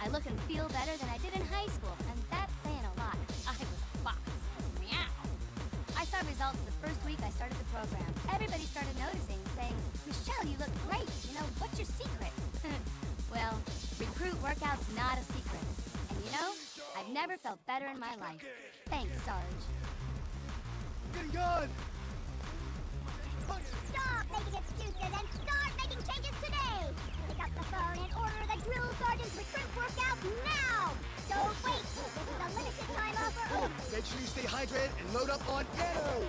I look and feel better than I did in high school, and that's saying a lot. I was a fox. Meow. saw results the first week I started the program. Everybody started noticing, saying, Michelle, you look great. You know, what's your secret? Well, recruit workout's not a secret. And you know, I've never felt better in my life. Thanks, Sarge. Getting done! Stop making excuses and start making changes today! Pick up the phone and order the drill sergeant's recruit workout now! Don't wait! This is a limited time offer only! Make sure you stay hydrated and load up on Nano!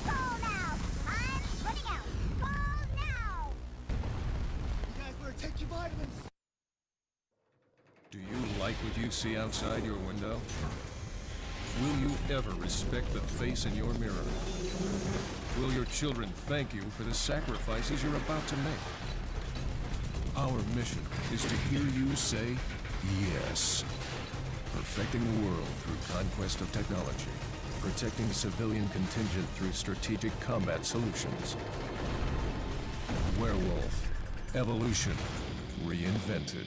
Call now! I'm running out! Call now! You guys better take your vitamins! Do you like what you see outside your window? Will you ever respect the face in your mirror? Will your children thank you for the sacrifices you're about to make? Our mission is to hear you say yes. Perfecting the world through conquest of technology. Protecting civilian contingent through strategic combat solutions. Werewolf. Evolution. Reinvented.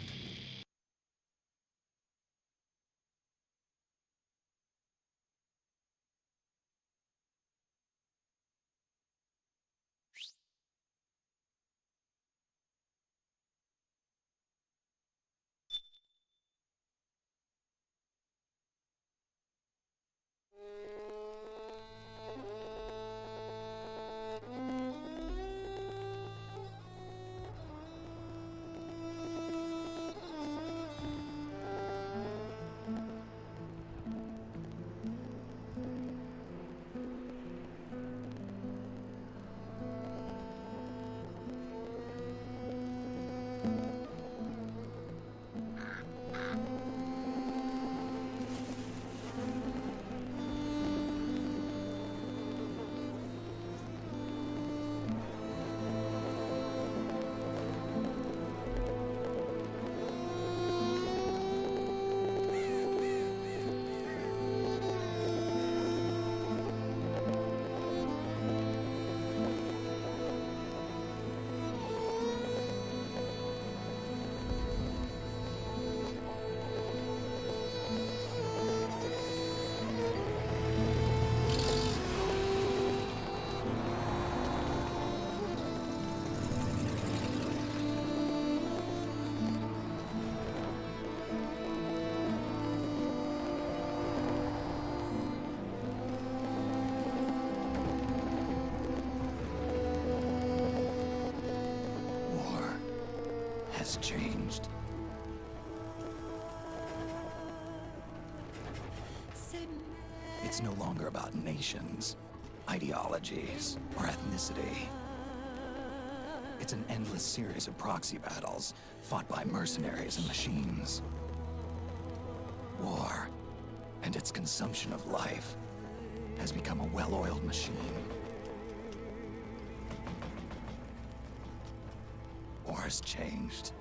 Changed. It's no longer about nations, ideologies, or ethnicity. It's an endless series of proxy battles fought by mercenaries and machines. War and its consumption of life has become a well-oiled machine. War's changed.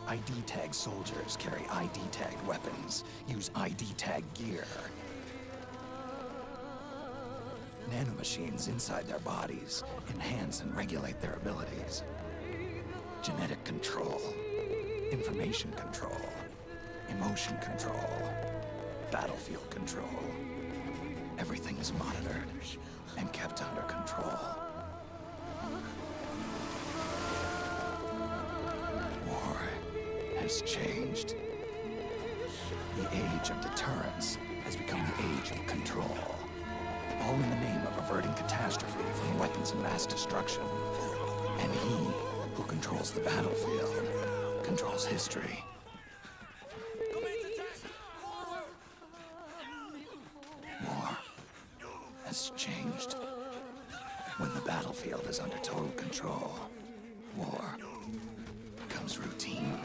ID-tagged soldiers carry ID-tagged weapons, use ID-tagged gear. Nanomachines inside their bodies enhance and regulate their abilities. Genetic control, information control, emotion control, battlefield control. Everything is monitored and kept under control. War has changed. The age of deterrence has become the age of control. All in the name of averting catastrophe from weapons of mass destruction. And he who controls the battlefield controls history. War has changed. When the battlefield is under total control, war becomes routine.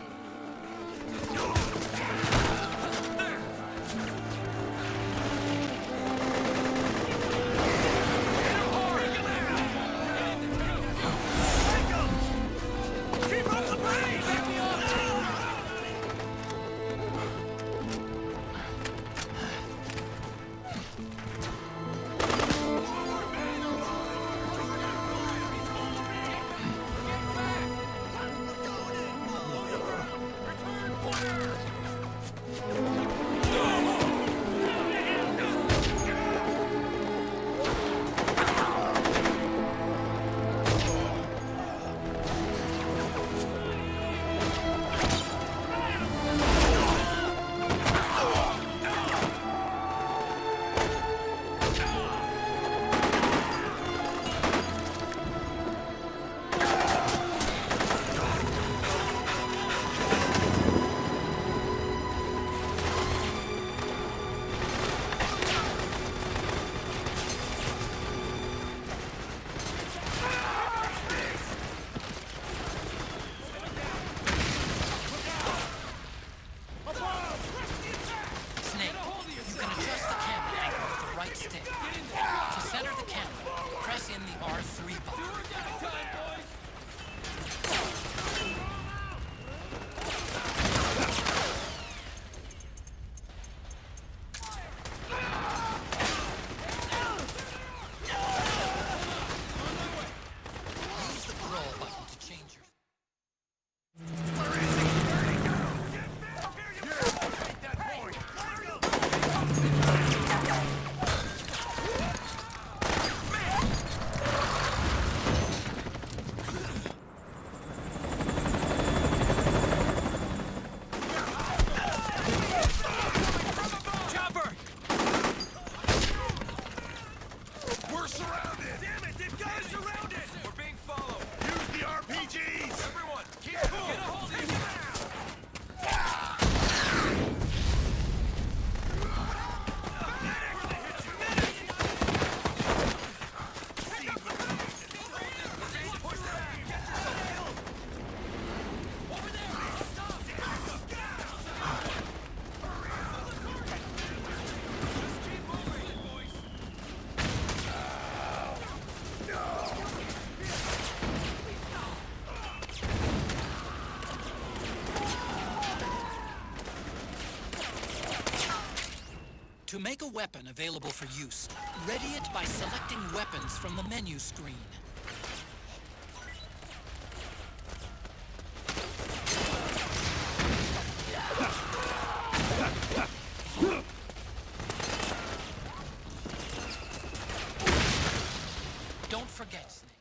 make a weapon available for use. Ready it by selecting weapons from the menu screen. Don't forget, Snake.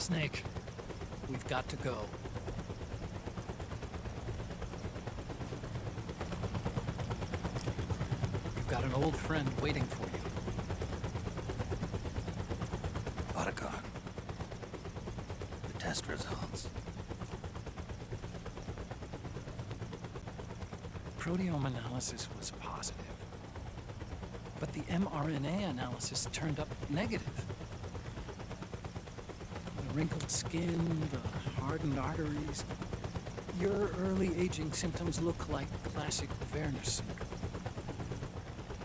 Snake, we've got to go. You've got an old friend waiting for you. Otacon. The test results. Proteome analysis was positive, but the mRNA analysis turned up negative. The wrinkled skin, the hardened arteries. Your early aging symptoms look like classic Werner syndrome.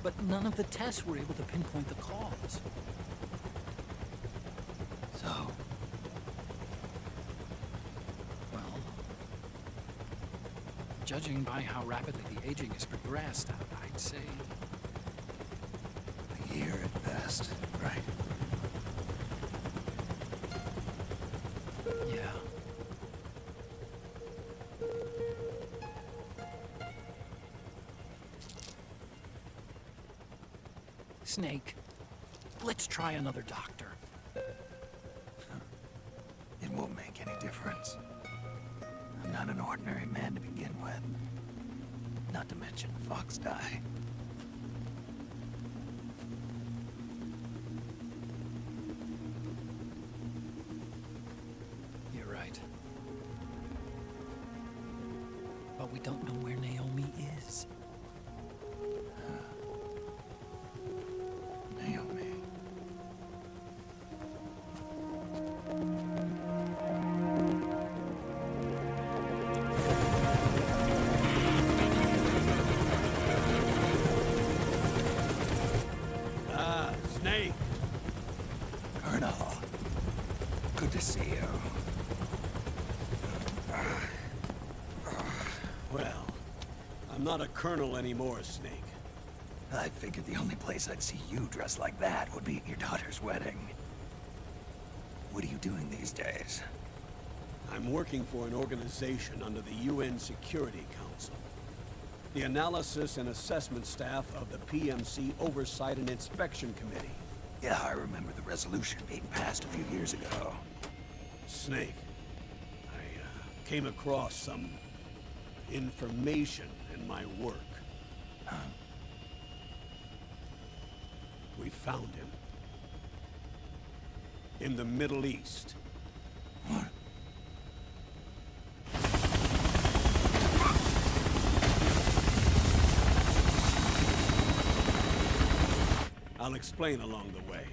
But none of the tests were able to pinpoint the cause. So, Well, judging by how rapidly the aging has progressed, I'd say a year at best, right? yeah. Snake, let's try another doctor. It won't make any difference. I'm not an ordinary man to begin with. Not to mention Fox die. You're right. But we don't know where Naomi is. Naomi. Snake! Colonel. Good to see you. Well, I'm not a colonel anymore, Snake. I figured the only place I'd see you dressed like that would be at your daughter's wedding. What are you doing these days? I'm working for an organization under the UN Security Council. The Analysis and Assessment Staff of the PMC Oversight and Inspection Committee. Yeah, I remember the resolution being passed a few years ago. Snake, I came across some information in my work. Huh? We found him. In the Middle East. What? I'll explain along the way.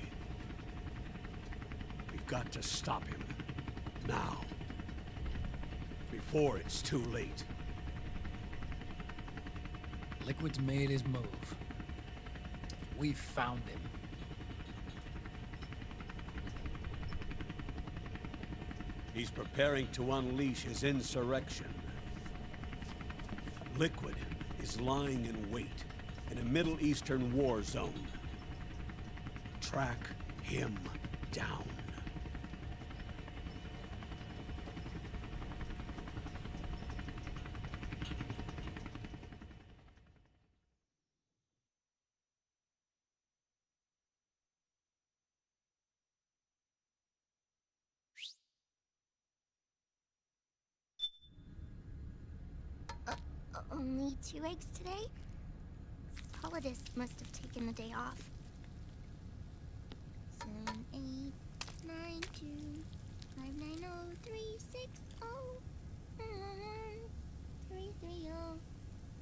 We've got to stop him. Now. Before it's too late. Liquid's made his move. We've found him. He's preparing to unleash his insurrection. Liquid is lying in wait in a Middle Eastern war zone. Track him down. Only 2 eggs today? Solidus must have taken the day off. 7, 8, 9, 2, 5, 9, 0, 3, 6, 0, 3, 3, 0,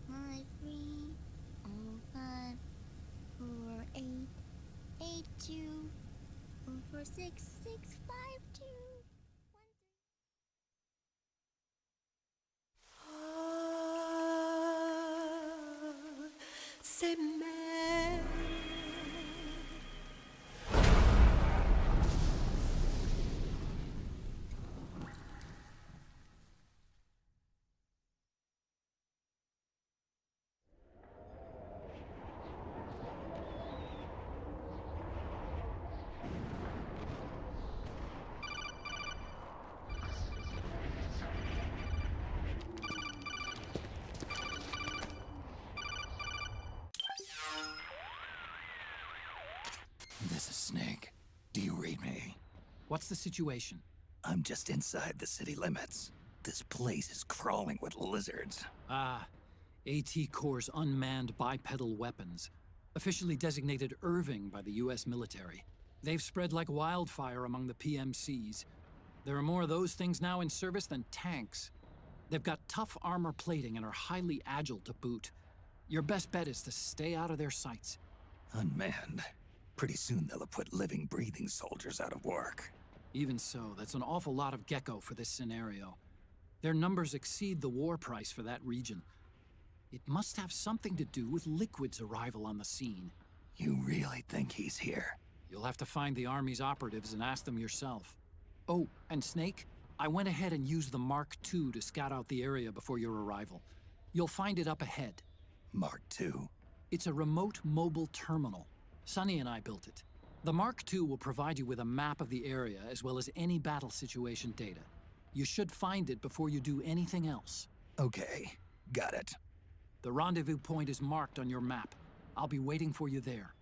5, 3, 0, 5, 4, 8, 8, 2, 0, 4, 6, 6, 5, 2. C'est mère. This is Snake. Do you read me? What's the situation? I'm just inside the city limits. This place is crawling with lizards. AT Corps' unmanned bipedal weapons, officially designated Irving by the US military. They've spread like wildfire among the PMCs. There are more of those things now in service than tanks. They've got tough armor plating and are highly agile to boot. Your best bet is to stay out of their sights. Unmanned. Pretty soon they'll have put living, breathing soldiers out of work. Even so, that's an awful lot of gecko for this scenario. Their numbers exceed the war price for that region. It must have something to do with Liquid's arrival on the scene. You really think he's here? You'll have to find the Army's operatives and ask them yourself. Oh, and Snake, I went ahead and used the Mark II to scout out the area before your arrival. You'll find it up ahead. Mark II? It's a remote mobile terminal. Sonny and I built it. The Mark II will provide you with a map of the area as well as any battle situation data. You should find it before you do anything else. Okay, got it. The rendezvous point is marked on your map. I'll be waiting for you there.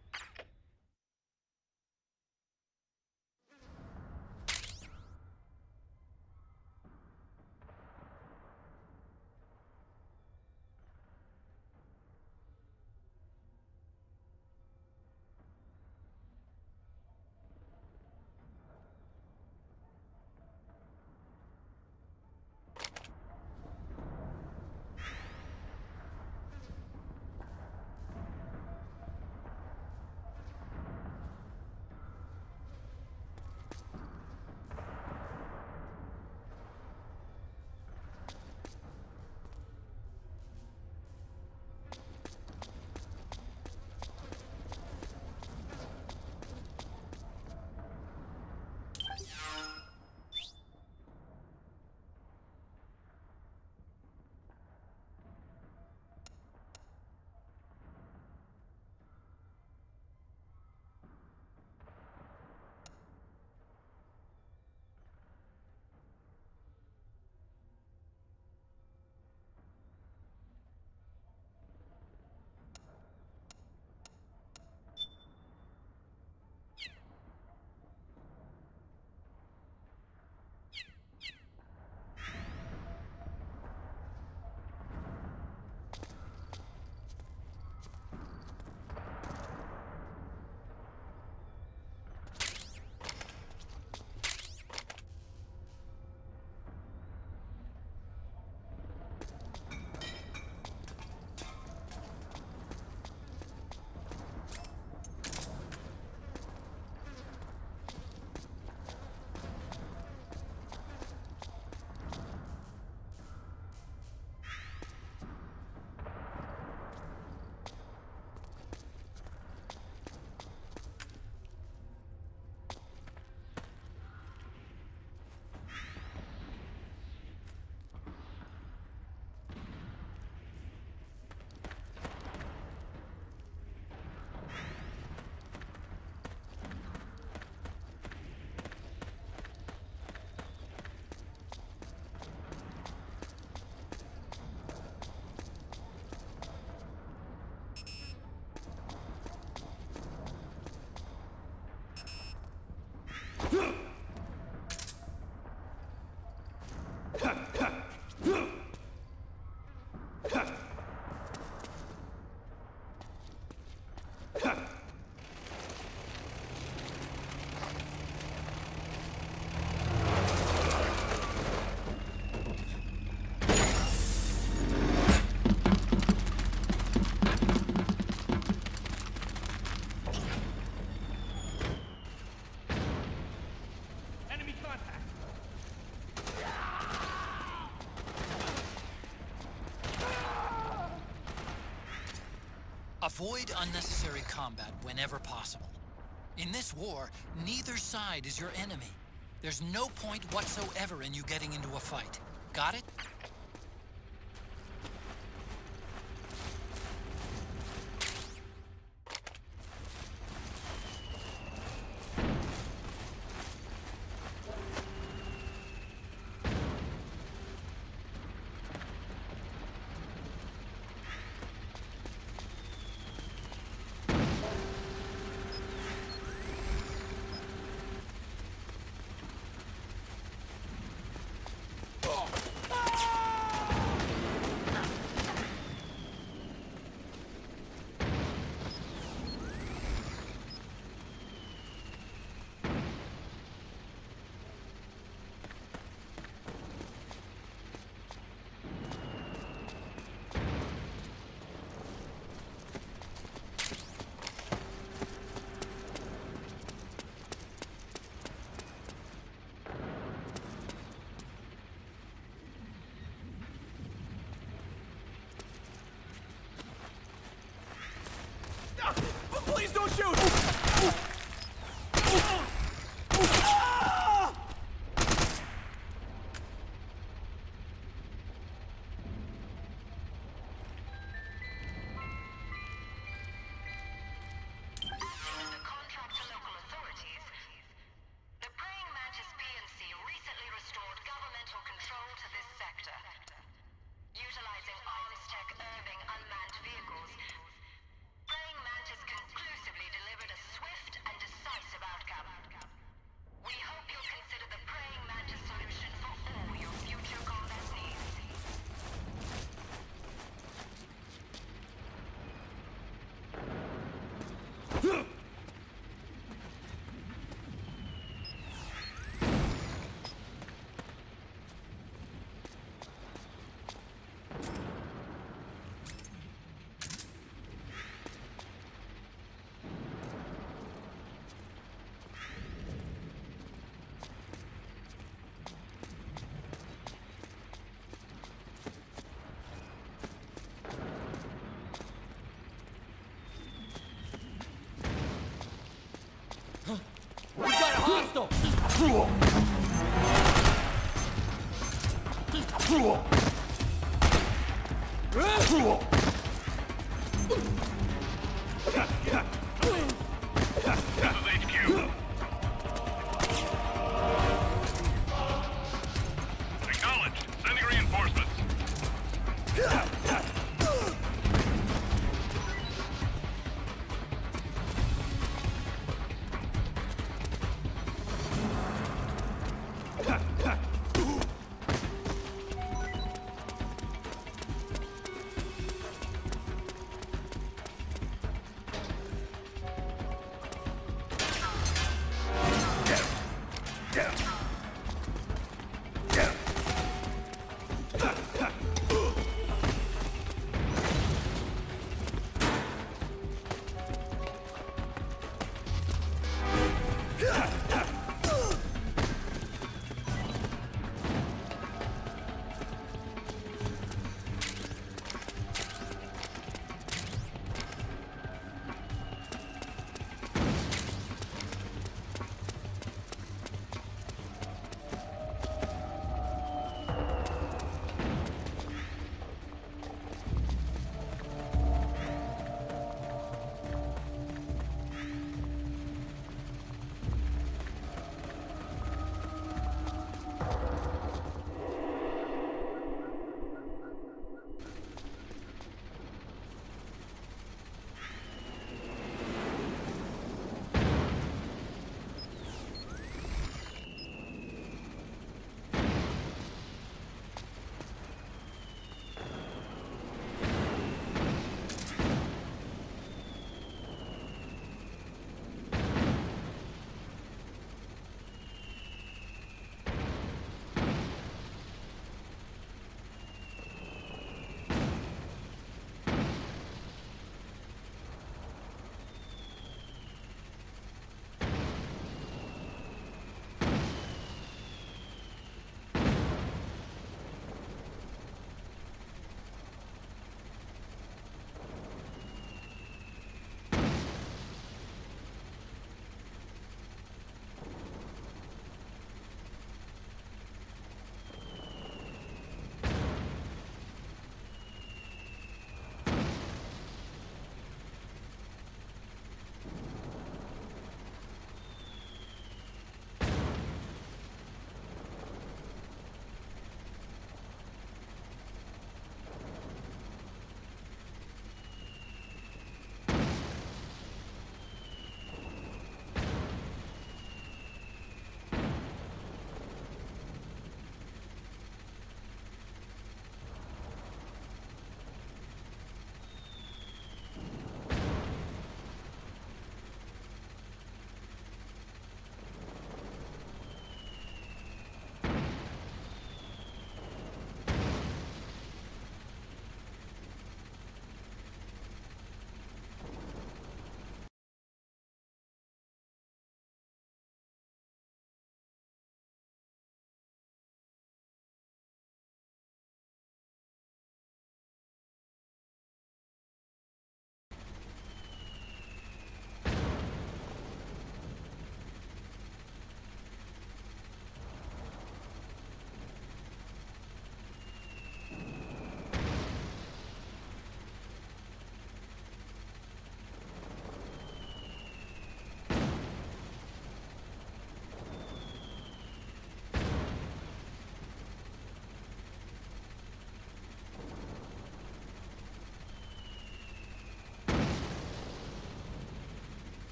Avoid unnecessary combat whenever possible. In this war, neither side is your enemy. There's no point whatsoever in you getting into a fight. Got it? Shoot! We got a hostile! Acknowledged. Sending reinforcements.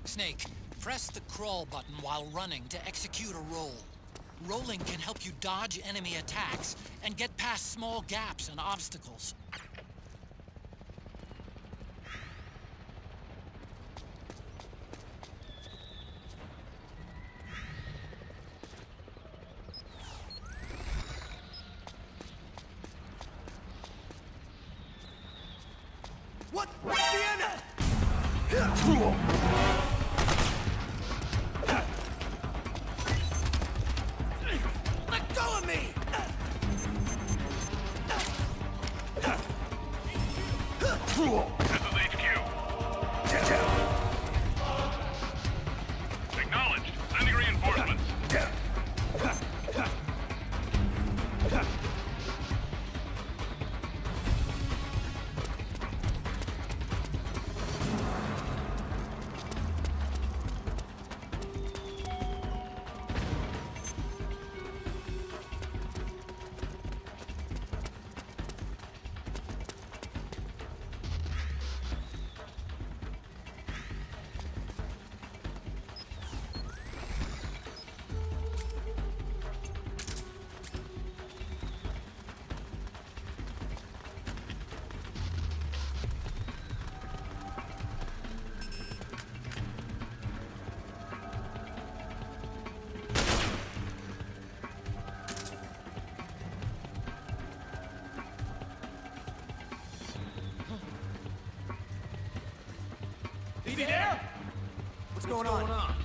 Snake, press the crawl button while running to execute a roll. Rolling can help you dodge enemy attacks and get past small gaps and obstacles. What? Vienna! Let go of me! This is HQ. Acknowledged. Sending reinforcements. Is he there? What's going on?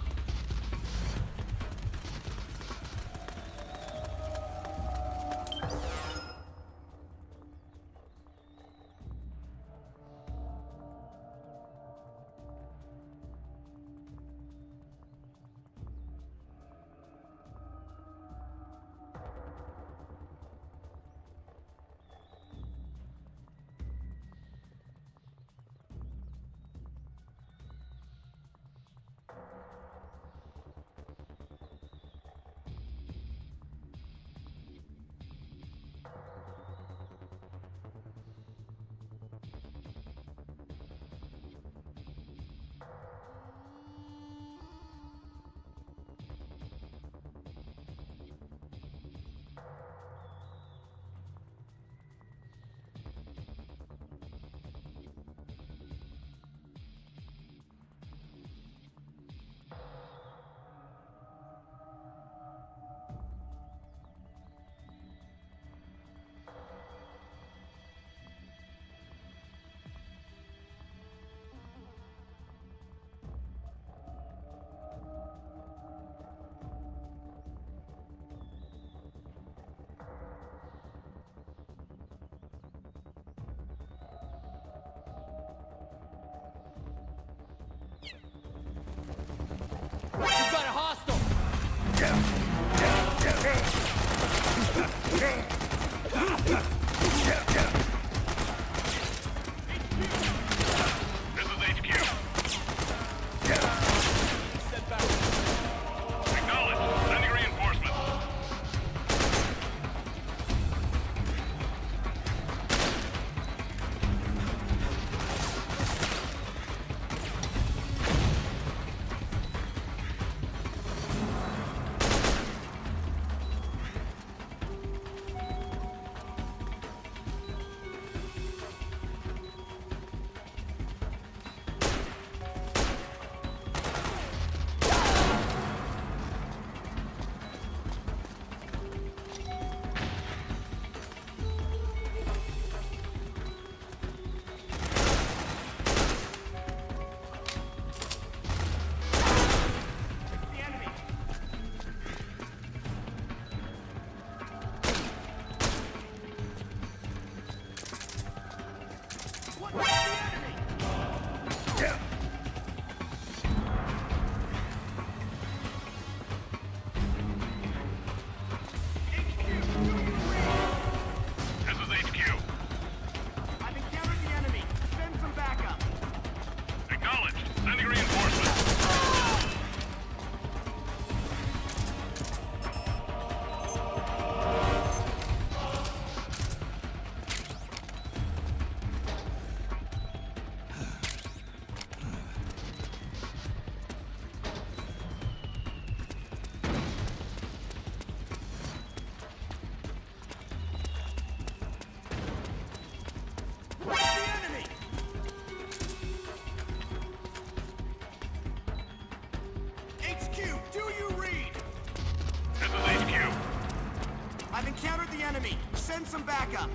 enemy. Send some backup.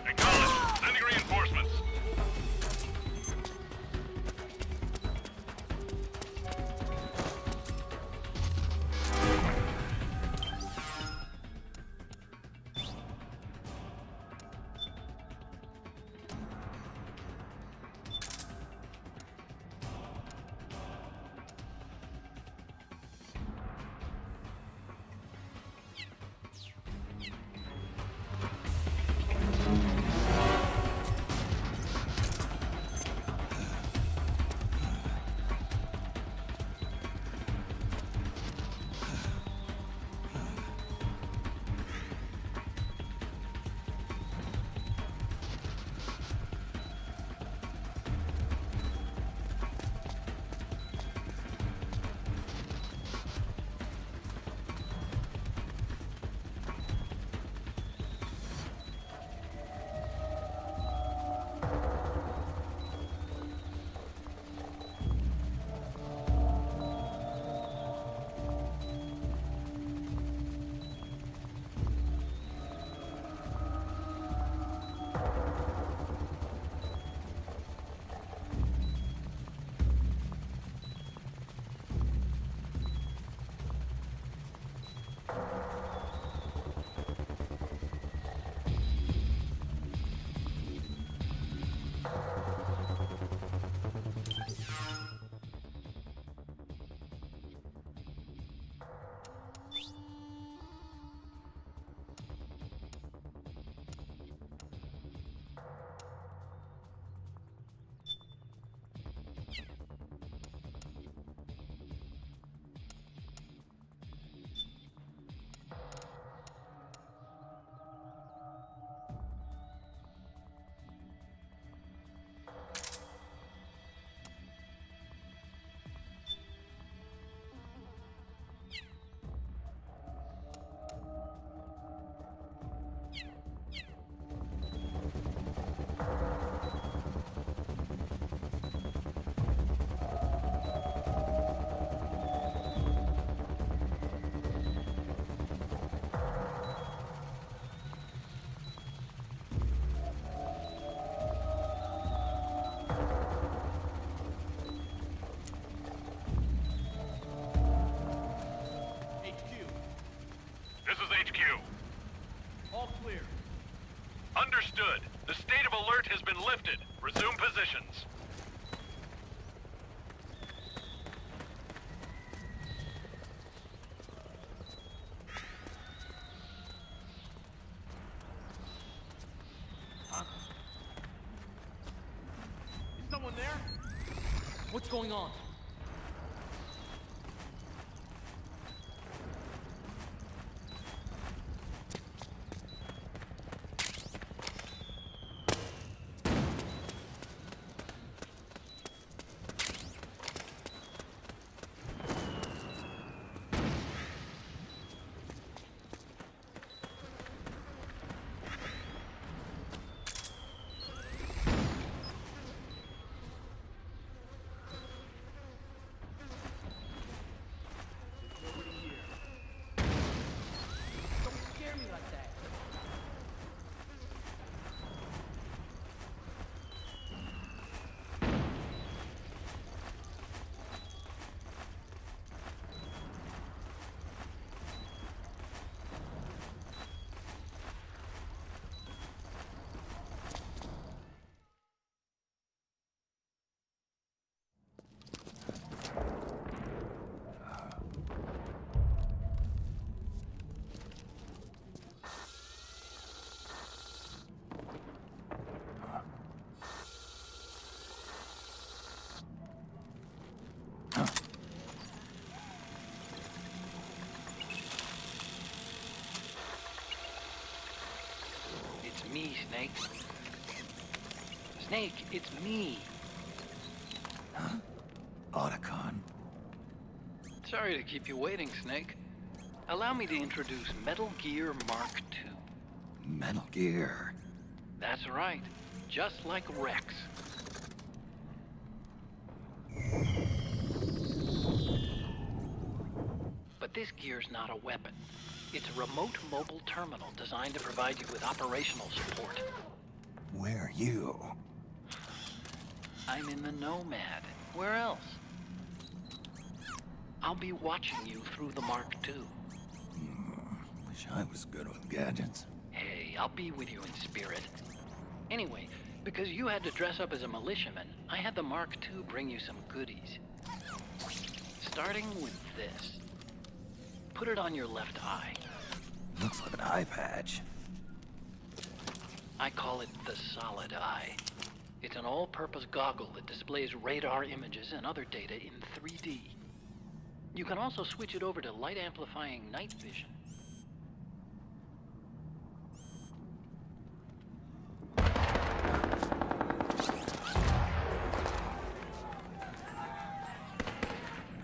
Acknowledged. Sending reinforcements. Understood. The state of alert has been lifted. Resume positions. Huh? Is someone there? What's going on? It's me, Snake. Snake, it's me. Huh? Otacon. Sorry to keep you waiting, Snake. Allow me to introduce Metal Gear Mark II. Metal Gear. That's right. Just like Rex. But this gear's not a weapon. It's a remote mobile terminal designed to provide you with operational support. Where are you? I'm in the Nomad. Where else? I'll be watching you through the Mark II. Wish I was good with gadgets. Hey, I'll be with you in spirit. Anyway, because you had to dress up as a militiaman, I had the Mark II bring you some goodies. Starting with this. Put it on your left eye. Looks like an eye patch. I call it the Solid Eye. It's an all-purpose goggle that displays radar images and other data in 3D. You can also switch it over to light-amplifying night vision.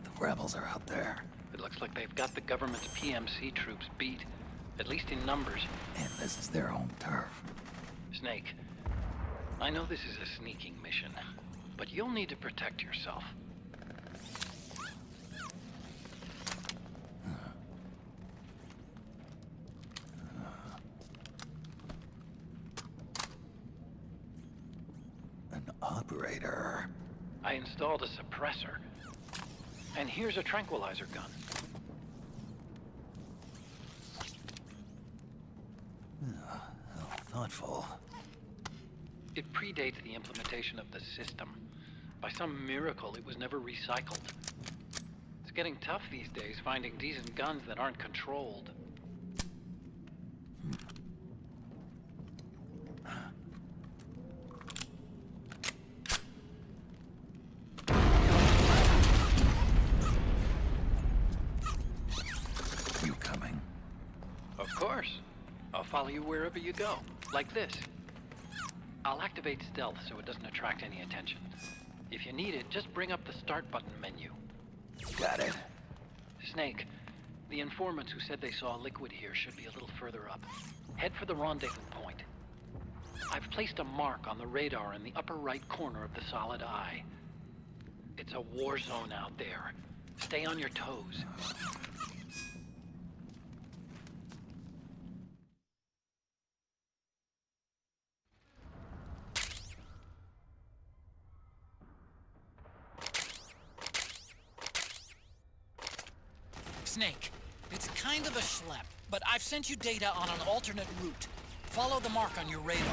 The rebels are out there. It looks like they've got the government's PMC troops beat, at least in numbers. And this is their home turf. Snake, I know this is a sneaking mission, but you'll need to protect yourself. An operator. I installed a suppressor. And here's a tranquilizer gun. How thoughtful. It predates the implementation of the system. By some miracle, it was never recycled. It's getting tough these days finding decent guns that aren't controlled. You coming? Of course. I'll follow you wherever you go, like this. I'll activate stealth so it doesn't attract any attention. If you need it, just bring up the start button menu. Got it. Snake, the informants who said they saw liquid here should be a little further up. Head for the rendezvous point. I've placed a mark on the radar in the upper right corner of the Solid Eye. It's a war zone out there. Stay on your toes. Snake, it's kind of a schlep, but I've sent you data on an alternate route. Follow the mark on your radar.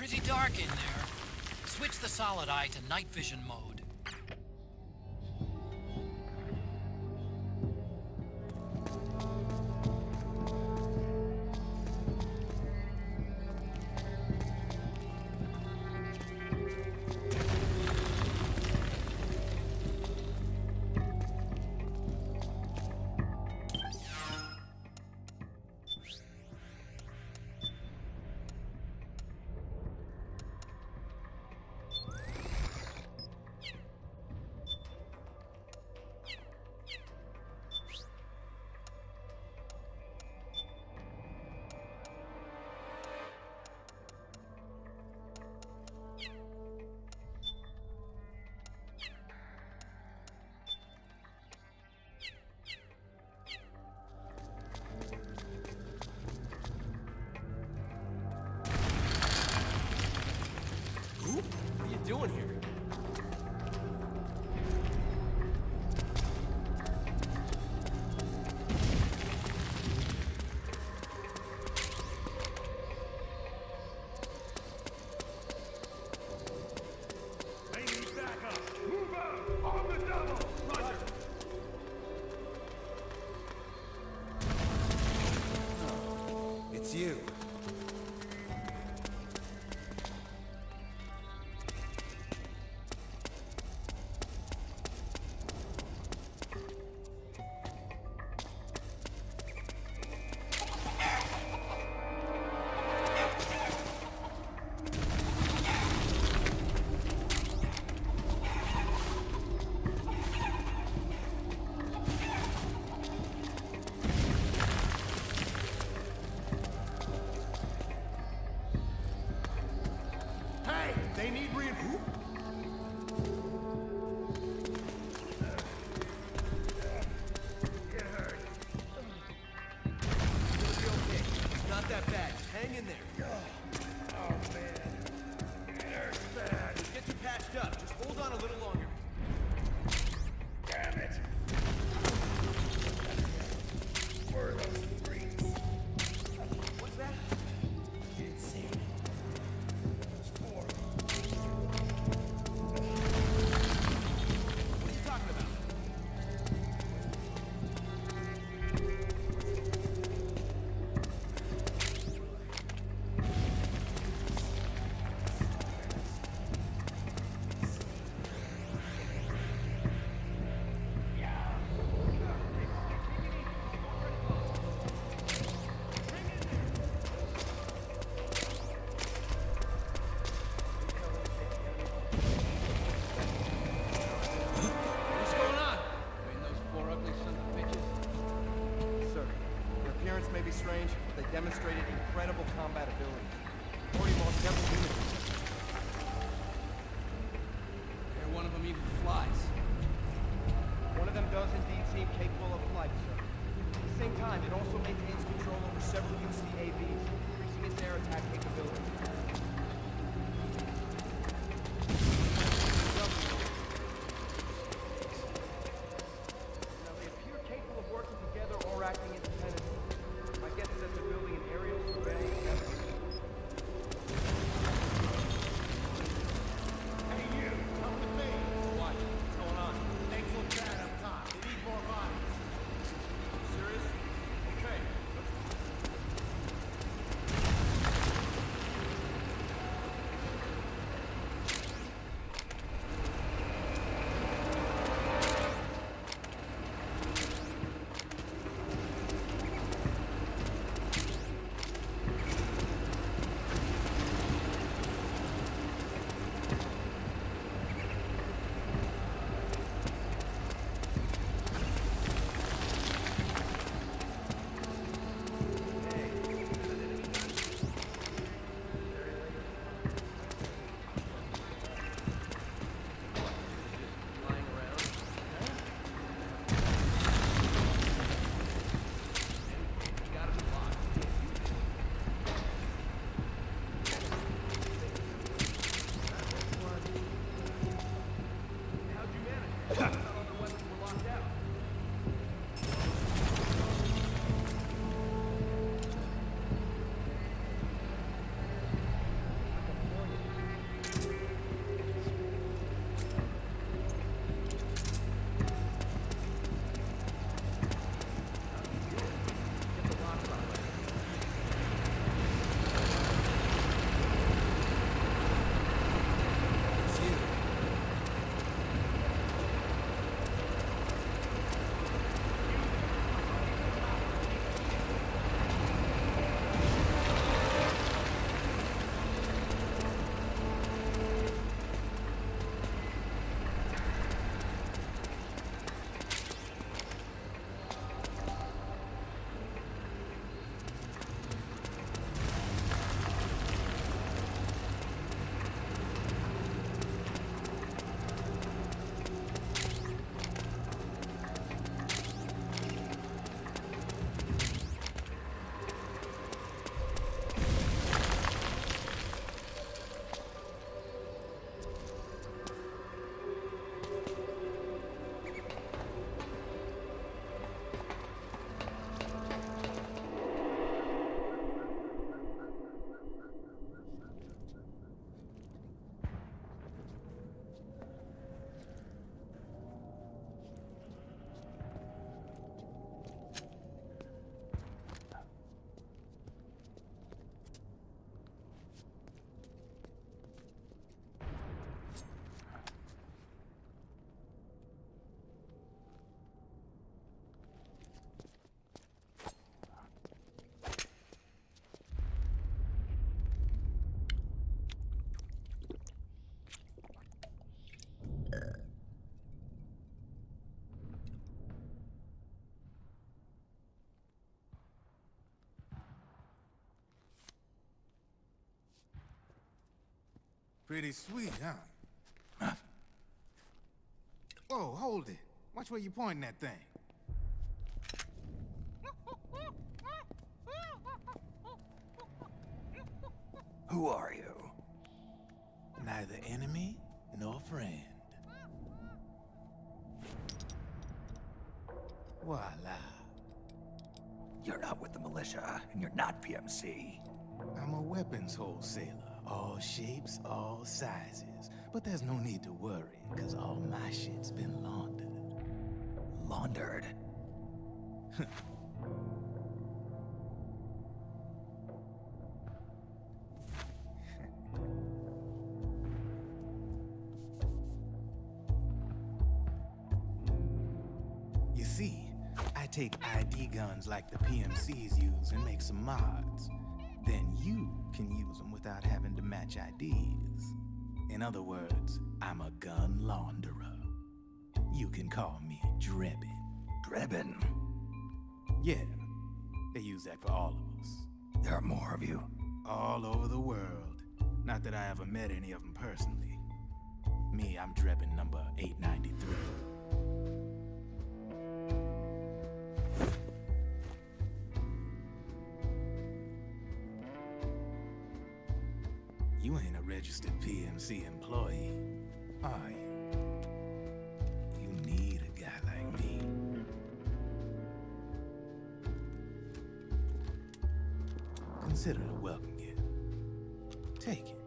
pretty dark in there. Switch the solid eye to night vision mode. What are you doing here? They need backup. Move out! On the double! Roger! It's you. Hey, they need reinforcements. Get hurt. You'll be okay. It's not that bad. Hang in there. Oh, man. It hurts bad. We'll get you patched up. Just hold on a little longer. Damn it. Where are those freaks? What's that? Didn't see me. What are you talking about? What's going on? Those four ugly sons of bitches? Sir, their appearance may be strange, but they demonstrated incredible combat ability. Already lost several units. And one of them even flies. One of them does indeed seem capable of flight, sir. At the same time, it also maintains control over several UCAVs, increasing its air attack capability. Now, they appear capable of working together or acting independently. My guess is that they're building an aerial surveying network. Hey, you! Come with me! What? What's going on? Things look bad up top. They need more bodies. Serious? Okay, let's Pretty sweet, huh? Whoa, hold it. Watch where you pointing that thing. Who are you? Neither enemy nor friend. Voila. You're not with the militia, and you're not PMC. I'm a weapons wholesaler. All shapes, all sizes. But there's no need to worry, because all my shit's been laundered. Laundered? You see, I take ID guns like the PMCs use and make some mods. Then you can use them without having to match IDs. In other words, I'm a gun launderer. You can call me Drebin. Drebin? Yeah, they use that for all of us. There are more of you? All over the world. Not that I ever met any of them personally. Me, I'm Drebin number 893. You ain't a registered PMC employee, are you? You need a guy like me. Consider it a welcome gift. Take it.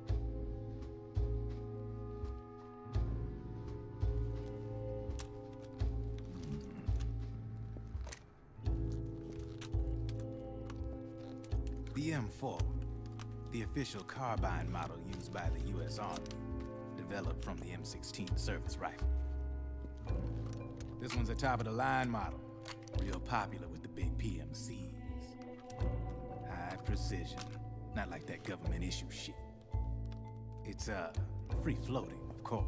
The M4. The official carbine model used by the U.S. Army, developed from the M16 service rifle. This one's a top-of-the-line model, real popular with the big PMCs. High precision, not like that government-issue shit. It's, free-floating, of course.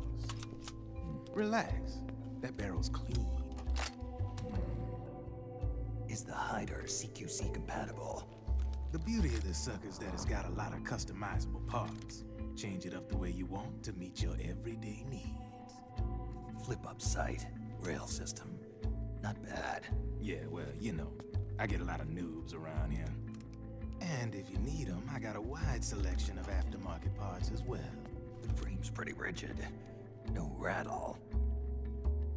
Relax, that barrel's clean. Is the hider CQC compatible? The beauty of this sucker is that it's got a lot of customizable parts. Change it up the way you want to meet your everyday needs. Flip-up sight, rail system. Not bad. Yeah, well, you know, I get a lot of noobs around here. And if you need them, I got a wide selection of aftermarket parts as well. The frame's pretty rigid. No rattle.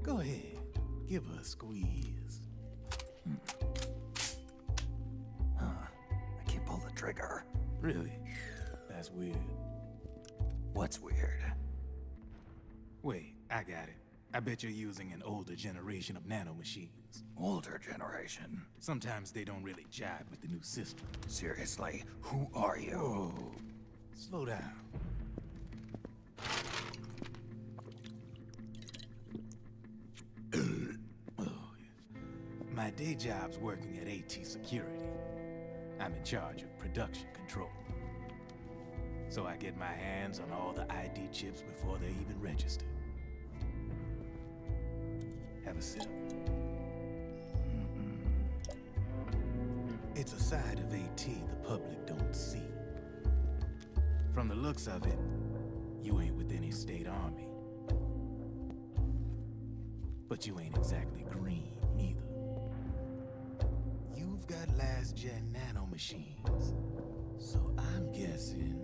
Go ahead, give her a squeeze. Pull the trigger. Really? That's weird. What's weird? Wait, I got it. I bet you're using an older generation of nanomachines. Older generation? Sometimes they don't really jive with the new system. Seriously, who are you? Whoa. Slow down. Oh, yeah. My day job's working at AT Security. I'm in charge of production control. So I get my hands on all the ID chips before they're even registered. Have a sip. It's a side of AT the public don't see. From the looks of it, you ain't with any state army. But you ain't exactly green, neither. You've got last-gen nanomachines. So I'm guessing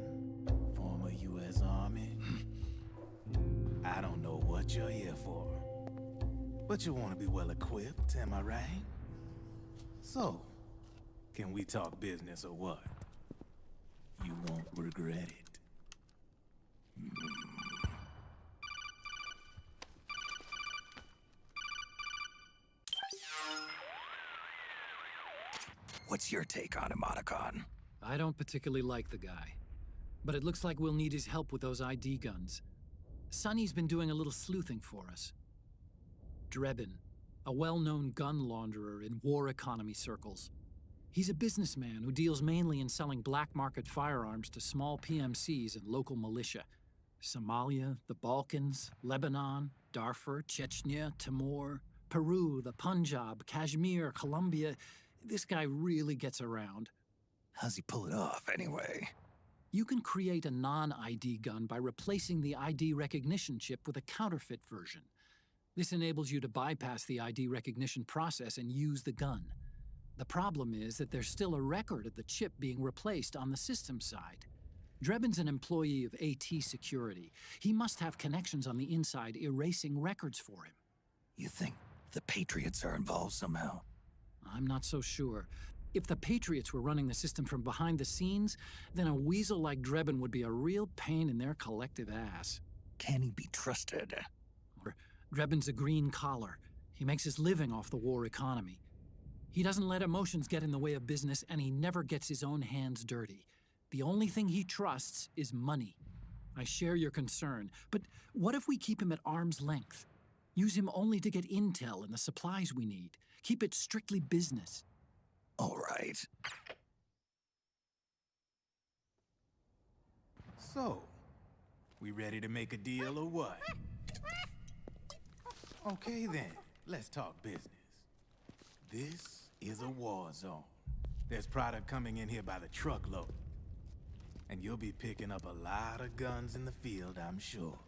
former U.S. Army. I don't know what you're here for. But you want to be well-equipped, am I right? So, can we talk business or what? You won't regret it. What's your take on him, Otacon? I don't particularly like the guy. But it looks like we'll need his help with those ID guns. Sonny's been doing a little sleuthing for us. Drebin, a well-known gun launderer in war economy circles. He's a businessman who deals mainly in selling black market firearms to small PMCs and local militia. Somalia, the Balkans, Lebanon, Darfur, Chechnya, Timor, Peru, the Punjab, Kashmir, Colombia. This guy really gets around. How's he pull it off, anyway? You can create a non-ID gun by replacing the ID recognition chip with a counterfeit version. This enables you to bypass the ID recognition process and use the gun. The problem is that there's still a record of the chip being replaced on the system side. Drebin's an employee of AT Security. He must have connections on the inside erasing records for him. You think the Patriots are involved somehow? I'm not so sure. If the Patriots were running the system from behind the scenes, then a weasel like Drebin would be a real pain in their collective ass. Can he be trusted? Drebin's a green collar. He makes his living off the war economy. He doesn't let emotions get in the way of business, and he never gets his own hands dirty. The only thing he trusts is money. I share your concern, but what if we keep him at arm's length? Use him only to get intel and the supplies we need. Keep it strictly business. All right. So, we ready to make a deal or what? Okay then, let's talk business. This is a war zone. There's product coming in here by the truckload. And you'll be picking up a lot of guns in the field, I'm sure.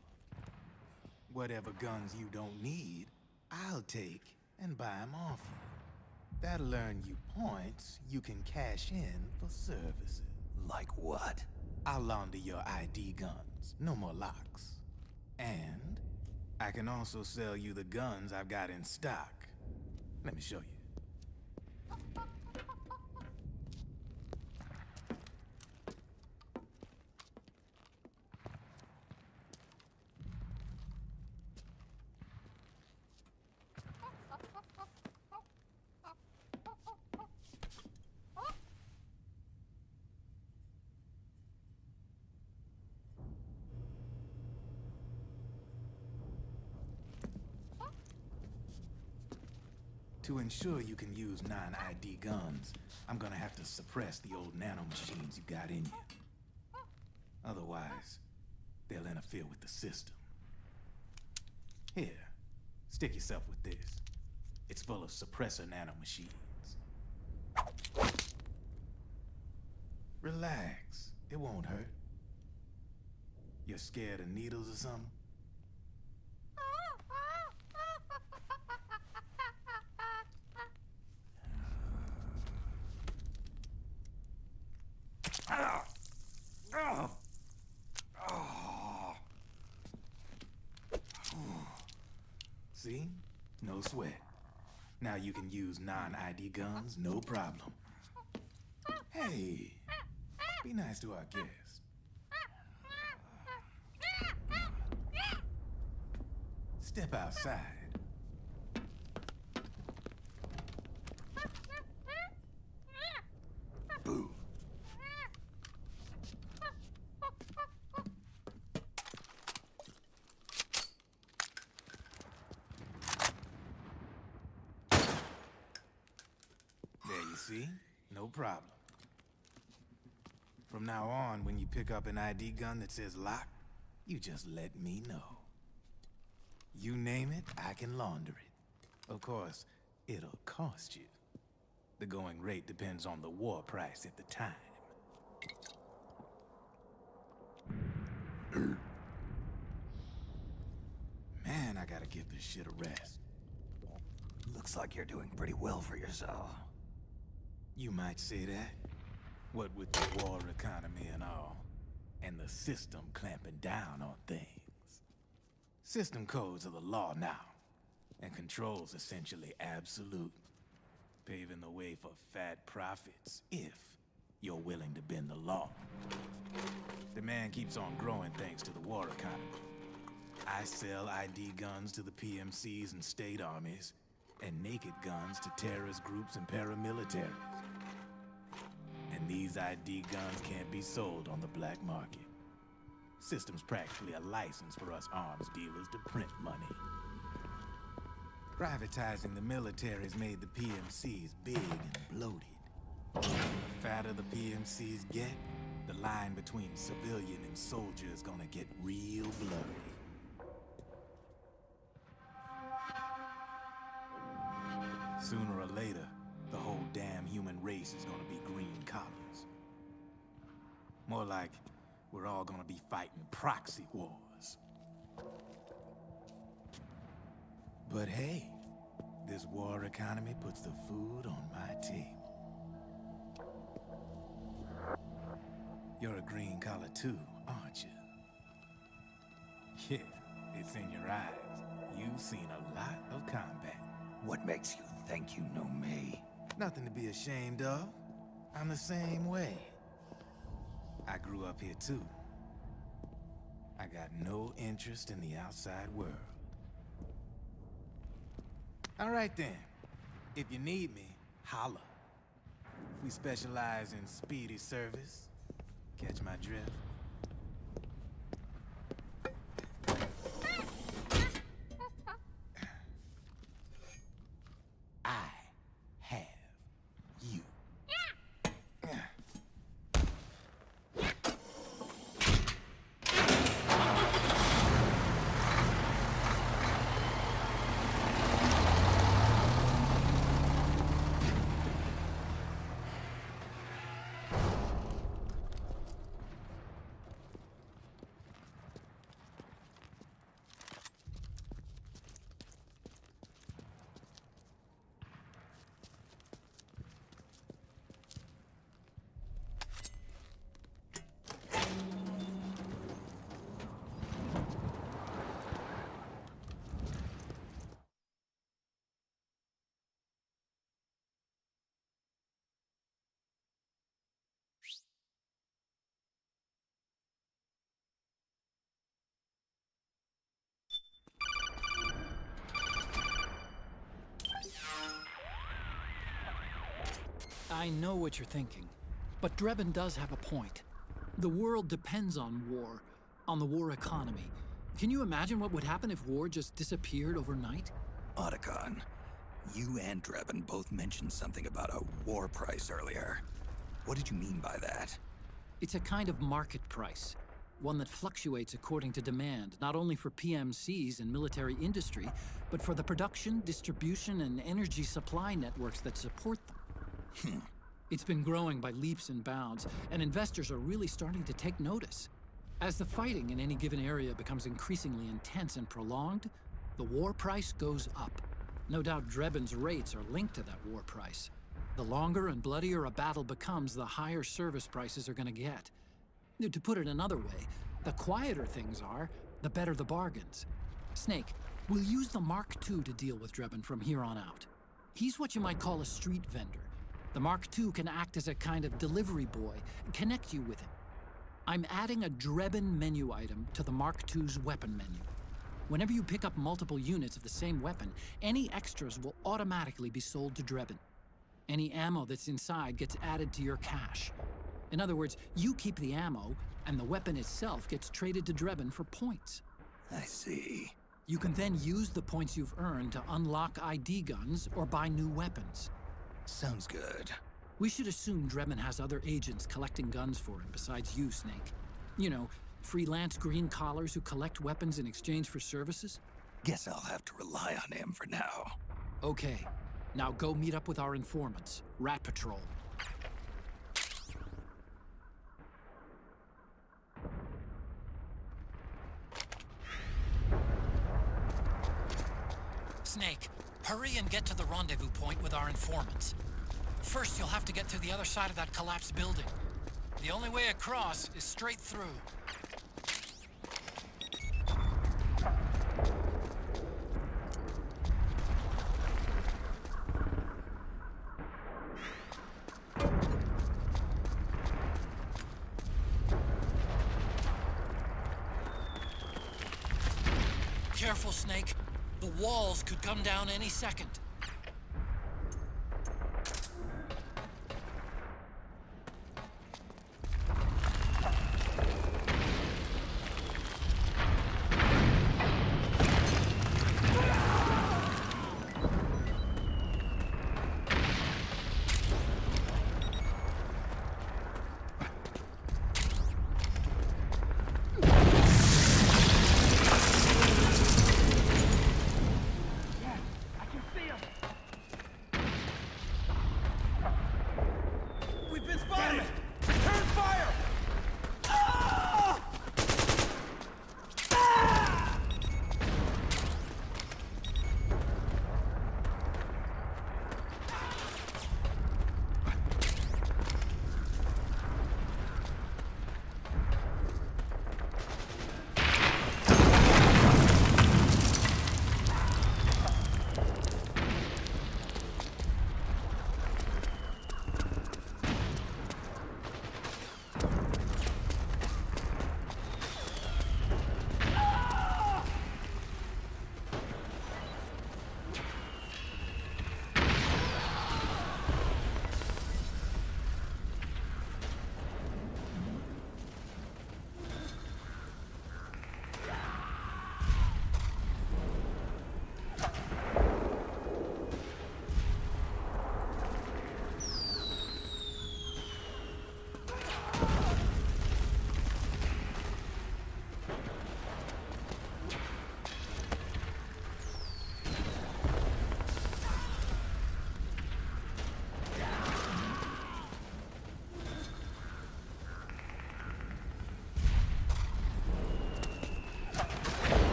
Whatever guns you don't need, I'll take and buy them off you. That'll earn you points you can cash in for services. Like what? I'll launder your ID guns, no more locks. And I can also sell you the guns I've got in stock. Let me show you. To ensure you can use non-ID guns, I'm gonna have to suppress the old nanomachines you got in you. Otherwise, they'll interfere with the system. Here, stick yourself with this. It's full of suppressor nanomachines. Relax, it won't hurt. You're scared of needles or something? See? No sweat. Now you can use non-ID guns, no problem. Hey, be nice to our guest. Step outside. Boo. There you see? No problem. From now on, when you pick up an ID gun that says lock, you just let me know. You name it, I can launder it. Of course, it'll cost you. The going rate depends on the war price at the time. Man, I gotta give this shit a rest. Looks like you're doing pretty well for yourself. You might say that. What with the war economy and all, and the system clamping down on things. System codes are the law now, and control's essentially absolute, paving the way for fat profits if you're willing to bend the law. Demand keeps on growing thanks to the war economy. I sell ID guns to the PMCs and state armies, and naked guns to terrorist groups and paramilitaries. And these ID guns can't be sold on the black market. System's practically a license for us arms dealers to print money. Privatizing the military's made the PMCs big and bloated. The fatter the PMCs get, the line between civilian and soldier is gonna get real blurry. Sooner or later, the whole damn human race is gonna be green collars. More like we're all gonna be fighting proxy wars. But hey, this war economy puts the food on my table. You're a green collar too, aren't you? Yeah, it's in your eyes. You've seen a lot of combat. What makes you think you know me? Nothing to be ashamed of. I'm the same way. I grew up here too. I got no interest in the outside world. All right then. If you need me, holla. We specialize in speedy service. Catch my drift? I have you. I know what you're thinking, but Drebin does have a point. The world depends on war, on the war economy. Can you imagine what would happen if war just disappeared overnight? Otacon, you and Drebin both mentioned something about a war price earlier. What did you mean by that? It's a kind of market price, one that fluctuates according to demand, not only for PMCs and military industry, but for the production, distribution, and energy supply networks that support them. It's been growing by leaps and bounds, and investors are really starting to take notice. As the fighting in any given area becomes increasingly intense and prolonged, the war price goes up. No doubt Drebin's rates are linked to that war price. The longer and bloodier a battle becomes, the higher service prices are going to get. To put it another way, the quieter things are, the better the bargains. Snake, we'll use the Mark II to deal with Drebin from here on out. He's what you might call a street vendor. The Mark II can act as a kind of delivery boy and connect you with him. I'm adding a Drebin menu item to the Mark II's weapon menu. Whenever you pick up multiple units of the same weapon, any extras will automatically be sold to Drebin. Any ammo that's inside gets added to your cache. In other words, you keep the ammo, and the weapon itself gets traded to Drebin for points. I see. You can then use the points you've earned to unlock ID guns or buy new weapons. Sounds good. We should assume Drebin has other agents collecting guns for him besides you, Snake. You know, freelance green collars who collect weapons in exchange for services? Guess I'll have to rely on him for now. Okay. Now go meet up with our informants, Rat Patrol. Snake, hurry and get to the rendezvous point with our informants. First, you'll have to get to the other side of that collapsed building. The only way across is straight through. Careful, Snake. The walls could come down any second. I can see him!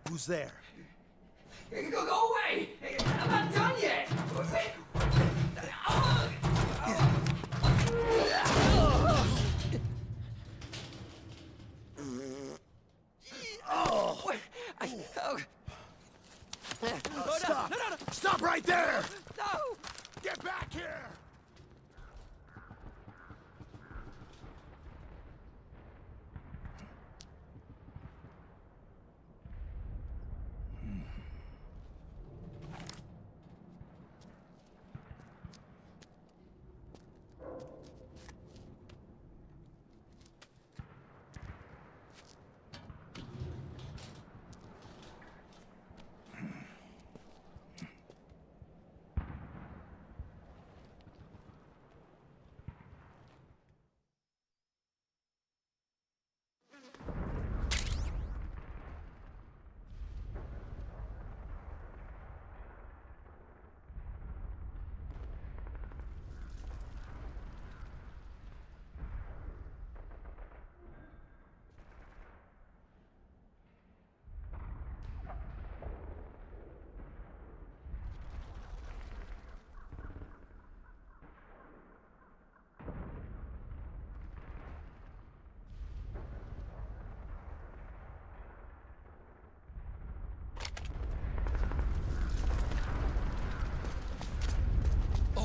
Who's there? Go away! I'm not done yet! Stop! No. Stop right there! No! Get back here!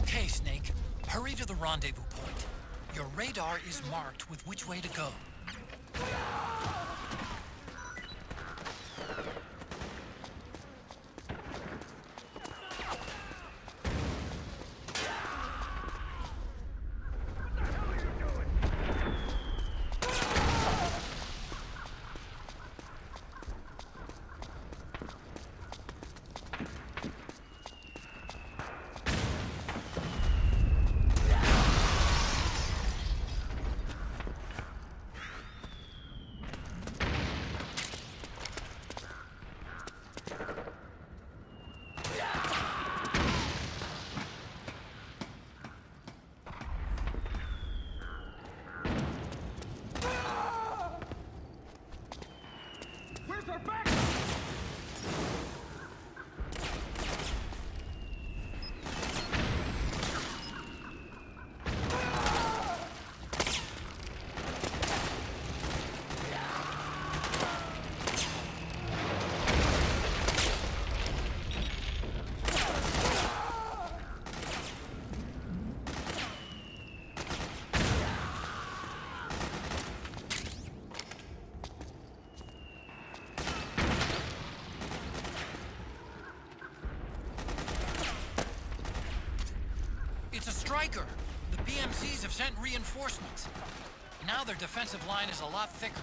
Okay, Snake. Hurry to the rendezvous point. Your radar is marked with which way to go. It's a striker. The PMCs have sent reinforcements. Now their defensive line is a lot thicker.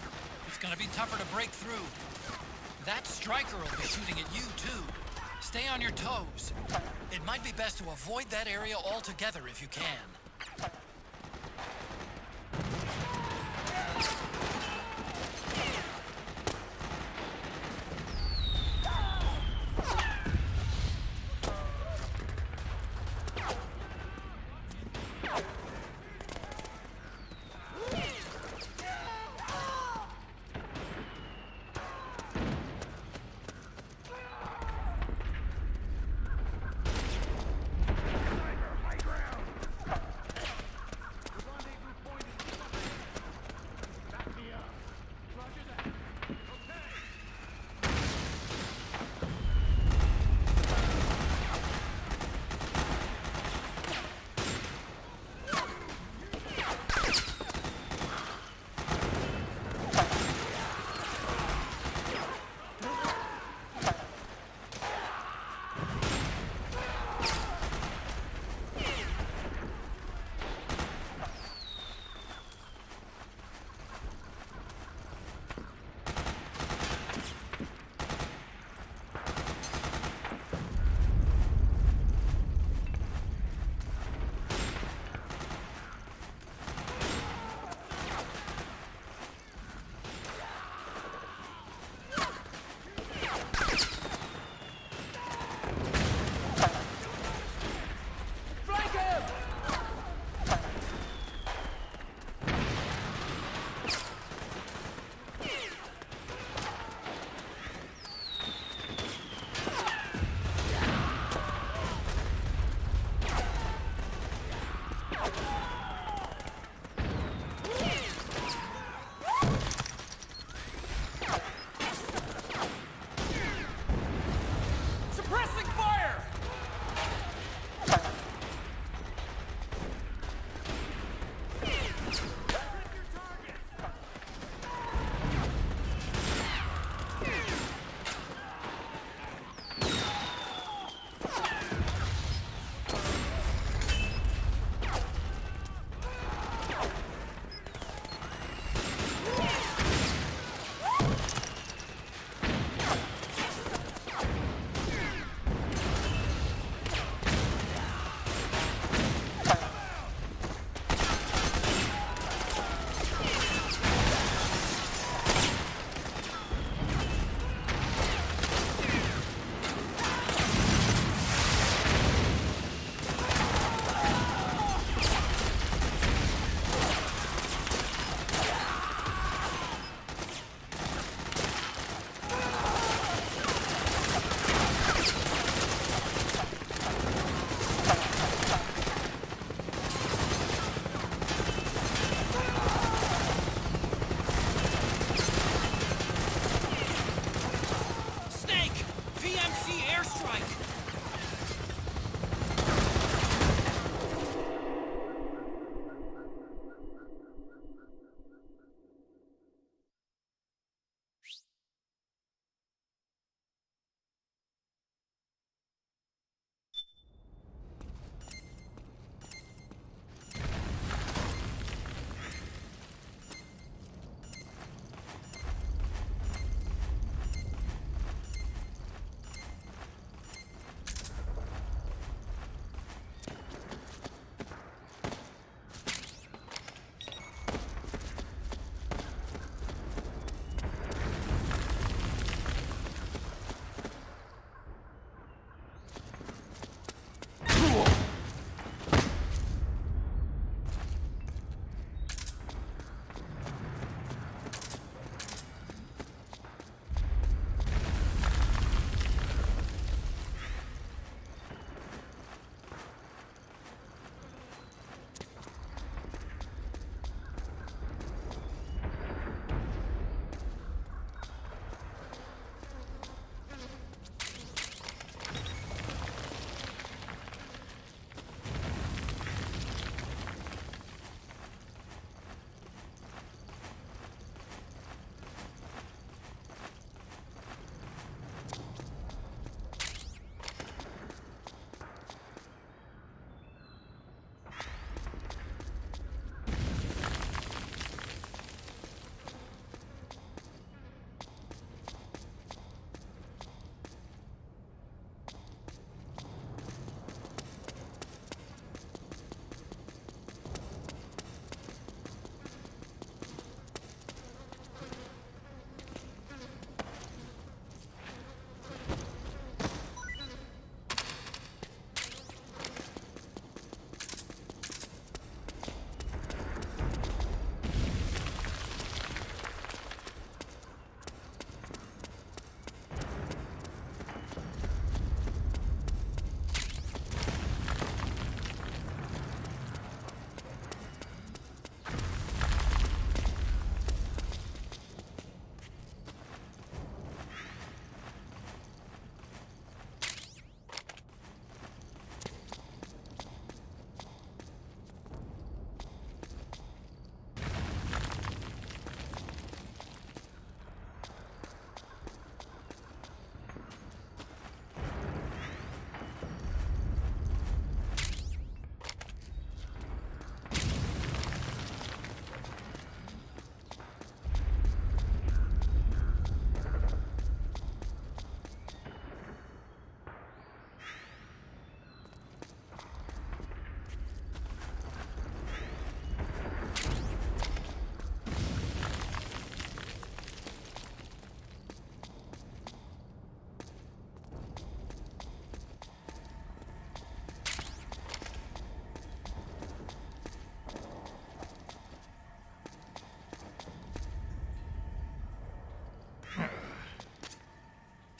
It's gonna be tougher to break through. That striker will be shooting at you, too. Stay on your toes. It might be best to avoid that area altogether if you can.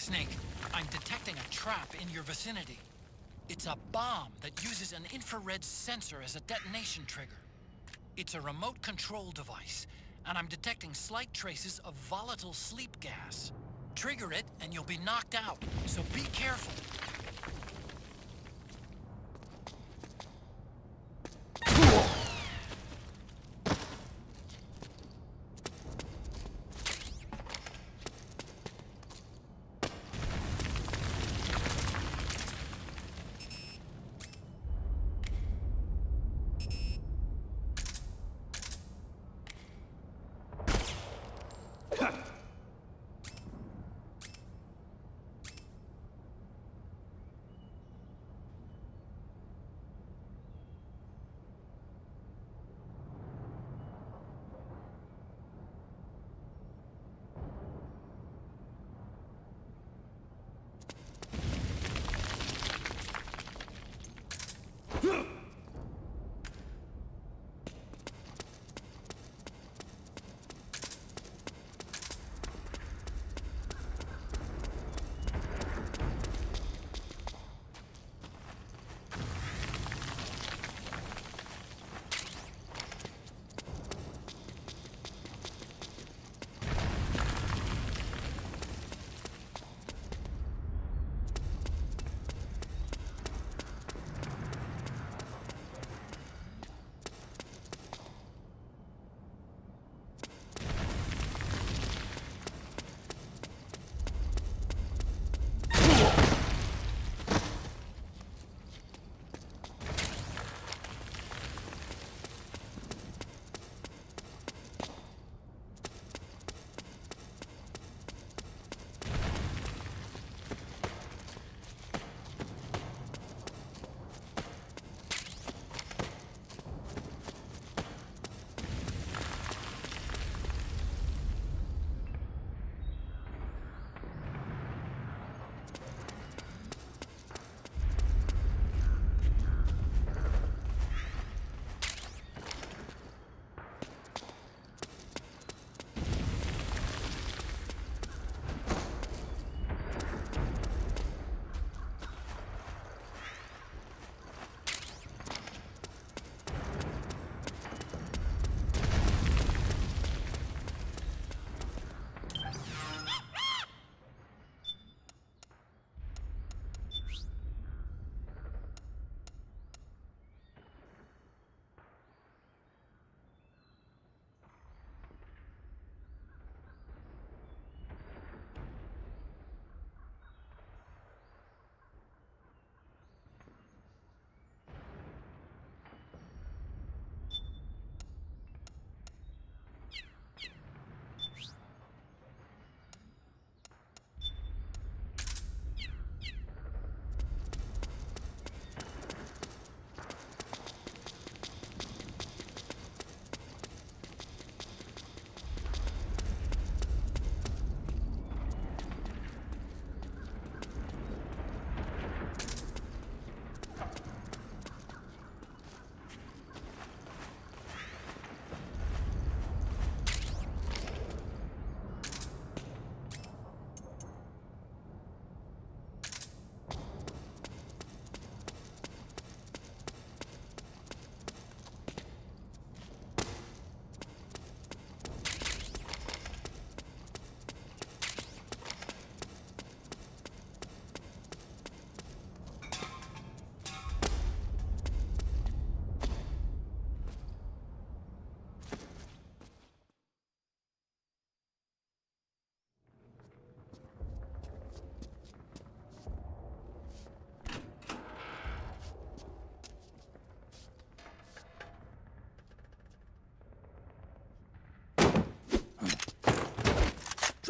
Snake, I'm detecting a trap in your vicinity. It's a bomb that uses an infrared sensor as a detonation trigger. It's a remote control device, and I'm detecting slight traces of volatile sleep gas. Trigger it, and you'll be knocked out, so be careful.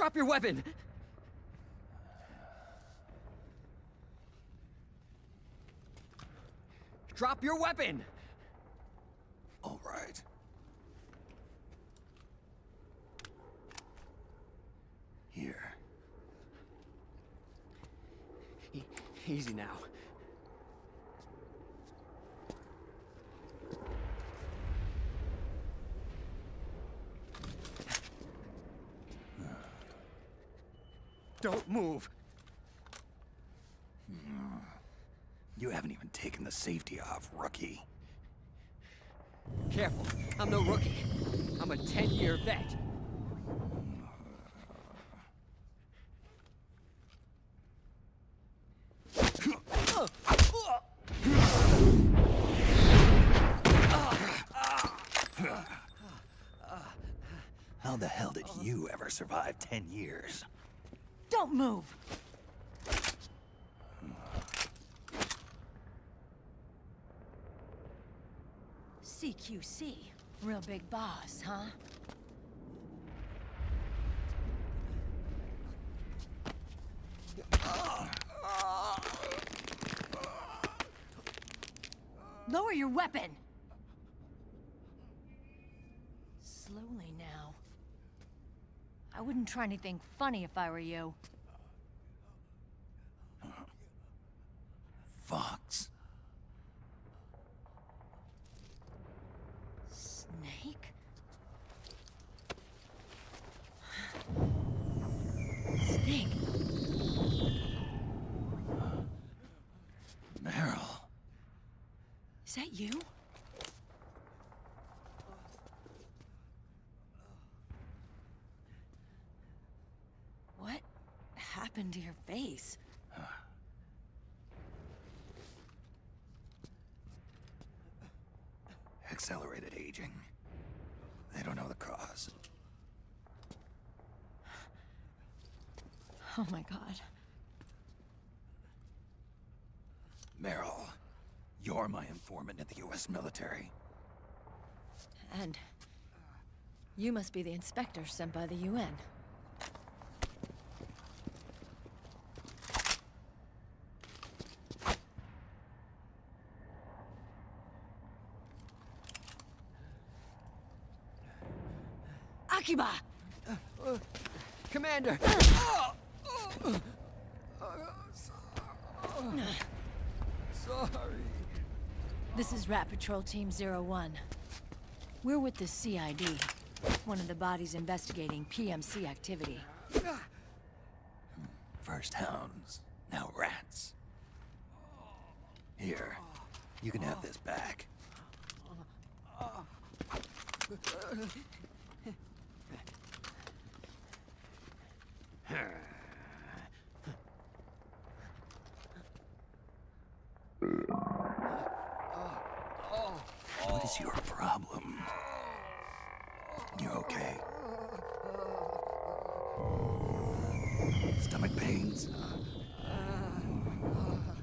Drop your weapon! Drop your weapon! All right. Here. Easy now. Don't move. You haven't even taken the safety off, rookie. Careful, I'm no rookie. I'm a 10-year vet. How the hell did you ever survive 10 years? Don't move! CQC. Real big boss, huh? Lower your weapon! Slowly now. I wouldn't try anything funny if I were you. Fox. Snake? Snake? Meryl. Is that you? What happened to your face? Accelerated aging. They don't know the cause. Oh my god. Meryl, you're my informant in the U.S. military. And you must be the inspector sent by the UN. Akiba! Commander! Sorry. This is Rat Patrol Team 01. We're with the CID, one of the bodies investigating PMC activity. First hounds, now rats. Here, you can have this back. What is your problem? You okay? Stomach pains?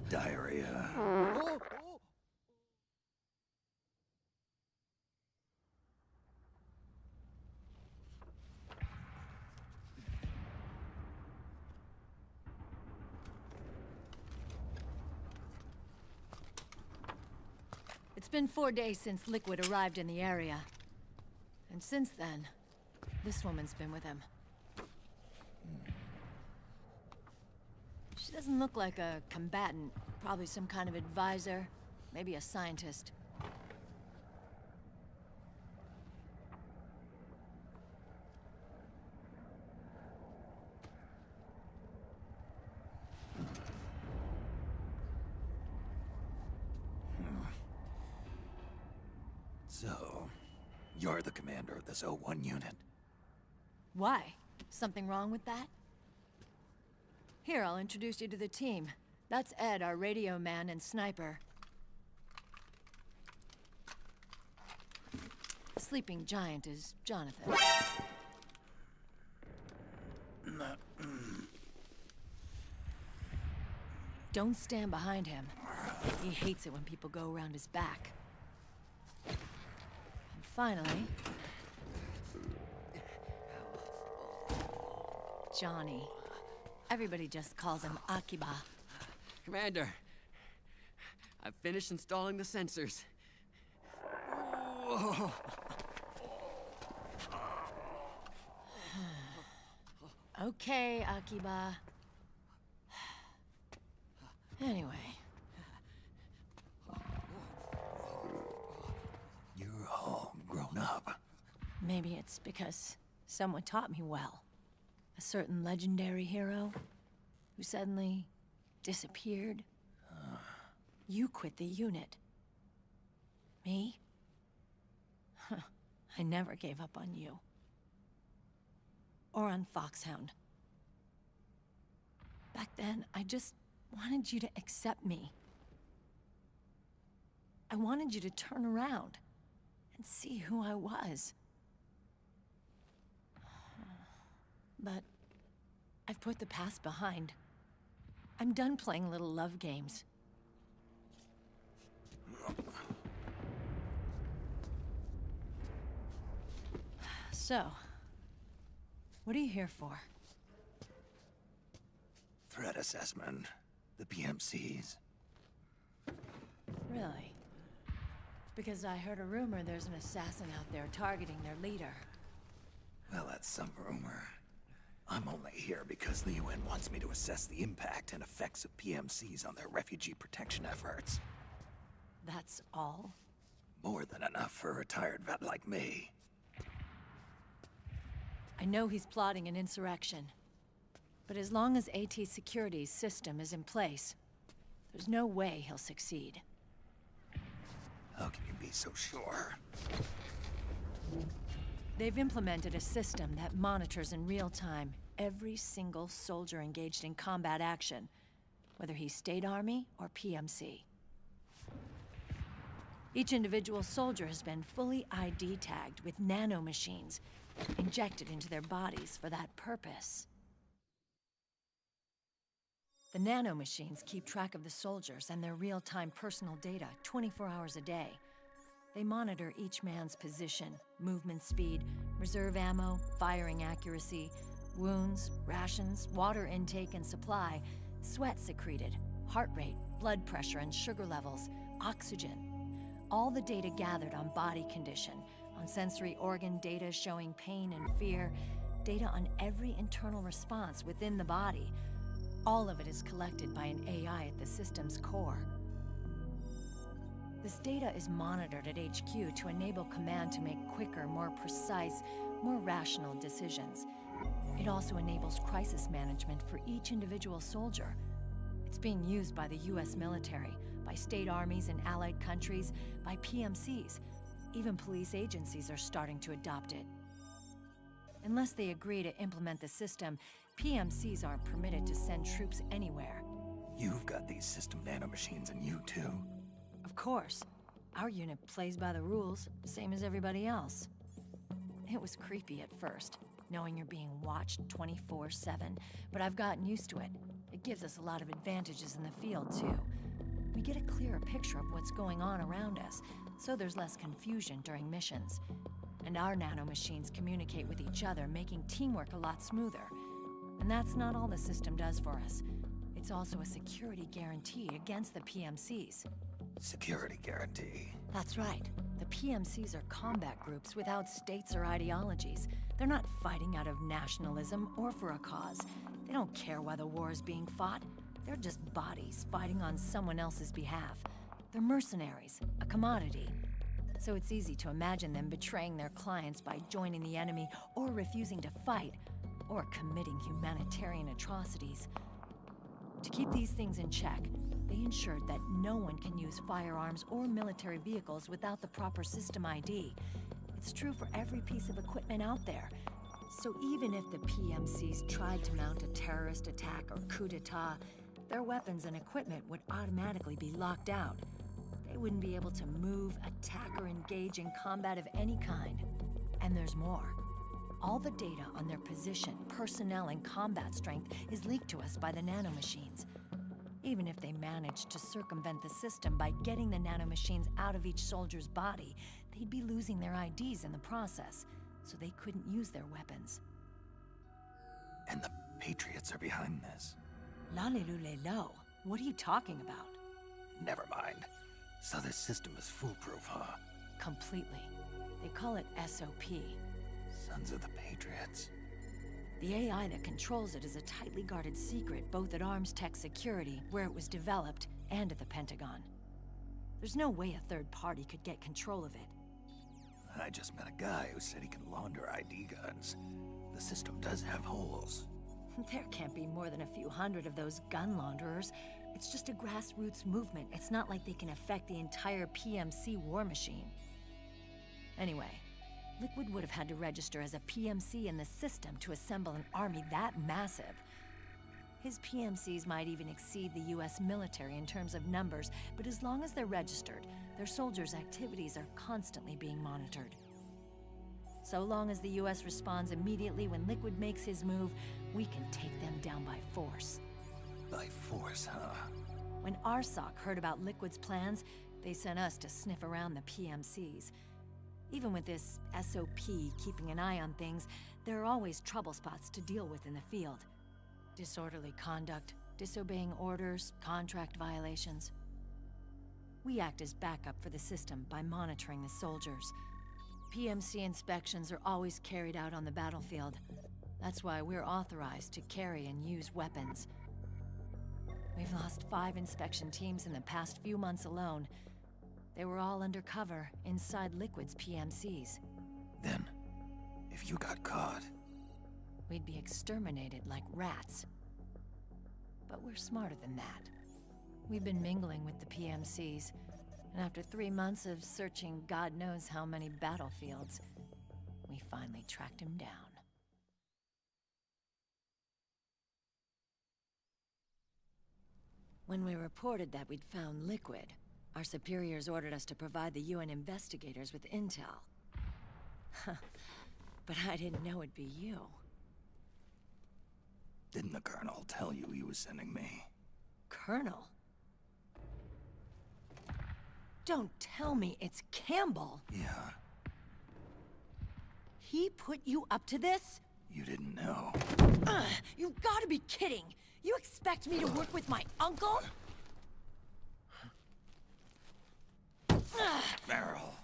Diarrhea? It's been 4 days since Liquid arrived in the area. And since then, this woman's been with him. She doesn't look like a combatant. Probably some kind of advisor, maybe a scientist. So, you're the commander of this O1 unit? Why? Something wrong with that? Here, I'll introduce you to the team. That's Ed, our radio man and sniper. Sleeping giant is Jonathan. Don't stand behind him. He hates it when people go around his back. And finally... Johnny. Everybody just calls him Akiba. Commander, I've finished installing the sensors. Whoa. Okay, Akiba. Anyway. You're all grown up. Maybe it's because someone taught me well. A certain legendary hero who suddenly disappeared. You quit the unit. Me? Huh. I never gave up on you. Or on Foxhound. Back then, I just wanted you to accept me. I wanted you to turn around and see who I was. But I've put the past behind. I'm done playing little love games. So, what are you here for? Threat assessment. The PMCs. Really? Because I heard a rumor there's an assassin out there targeting their leader. Well, that's some rumor. I'm only here because the UN wants me to assess the impact and effects of PMCs on their refugee protection efforts. That's all? More than enough for a retired vet like me. I know he's plotting an insurrection. But as long as AT Security's system is in place, there's no way he'll succeed. How can you be so sure? They've implemented a system that monitors in real time every single soldier engaged in combat action, whether he's State Army or PMC. Each individual soldier has been fully ID tagged with nanomachines injected into their bodies for that purpose. The nanomachines keep track of the soldiers and their real-time personal data 24 hours a day. They monitor each man's position, movement speed, reserve ammo, firing accuracy, wounds, rations, water intake and supply, sweat secreted, heart rate, blood pressure and sugar levels, oxygen. All the data gathered on body condition, on sensory organ data showing pain and fear, data on every internal response within the body. All of it is collected by an AI at the system's core. This data is monitored at HQ to enable command to make quicker, more precise, more rational decisions. It also enables crisis management for each individual soldier. It's being used by the US military, by state armies in allied countries, by PMCs. Even police agencies are starting to adopt it. Unless they agree to implement the system, PMCs aren't permitted to send troops anywhere. You've got these system nanomachines in you too. Of course. Our unit plays by the rules, same as everybody else. It was creepy at first, knowing you're being watched 24/7, but I've gotten used to it. It gives us a lot of advantages in the field, too. We get a clearer picture of what's going on around us, so there's less confusion during missions. And our nanomachines communicate with each other, making teamwork a lot smoother. And that's not all the system does for us. It's also a security guarantee against the PMCs. Security guarantee? That's right. The PMCs are combat groups without states or ideologies. They're not fighting out of nationalism or for a cause. They don't care why the war is being fought. They're just bodies fighting on someone else's behalf. They're mercenaries, a commodity. So it's easy to imagine them betraying their clients by joining the enemy or refusing to fight, or committing humanitarian atrocities. To keep these things in check, they ensured that no one can use firearms or military vehicles without the proper system ID. It's true for every piece of equipment out there. So even if the PMCs tried to mount a terrorist attack or coup d'etat, their weapons and equipment would automatically be locked out. They wouldn't be able to move, attack, or engage in combat of any kind. And there's more. All the data on their position, personnel, and combat strength is leaked to us by the nanomachines. Even if they managed to circumvent the system by getting the nanomachines out of each soldier's body, they'd be losing their IDs in the process, so they couldn't use their weapons. And the Patriots are behind this. Lalilulelo, what are you talking about? Never mind. So this system is foolproof, huh? Completely. They call it SOP. Sons of the Patriots. The AI that controls it is a tightly guarded secret, both at Arms Tech Security, where it was developed, and at the Pentagon. There's no way a third party could get control of it. I just met a guy who said he can launder ID guns. The system does have holes. There can't be more than a few hundred of those gun launderers. It's just a grassroots movement. It's not like they can affect the entire PMC war machine. Anyway, Liquid would have had to register as a PMC in the system to assemble an army that massive. His PMCs might even exceed the US military in terms of numbers, but as long as they're registered, their soldiers' activities are constantly being monitored. So long as the US responds immediately when Liquid makes his move, we can take them down by force. By force, huh? When RSOC heard about Liquid's plans, they sent us to sniff around the PMCs. Even with this SOP keeping an eye on things, there are always trouble spots to deal with in the field. Disorderly conduct, disobeying orders, contract violations. We act as backup for the system by monitoring the soldiers. PMC inspections are always carried out on the battlefield. That's why we're authorized to carry and use weapons. We've lost 5 inspection teams in the past few months alone. They were all undercover inside Liquid's PMCs. Then, if you got caught... we'd be exterminated like rats. But we're smarter than that. We've been mingling with the PMCs, and after 3 months of searching God knows how many battlefields, we finally tracked him down. When we reported that we'd found Liquid, our superiors ordered us to provide the UN investigators with intel. But I didn't know it'd be you. Didn't the Colonel tell you he was sending me? Colonel? Don't tell me it's Campbell! Yeah. He put you up to this? You didn't know. You gotta be kidding! You expect me to work with my uncle? Meryl.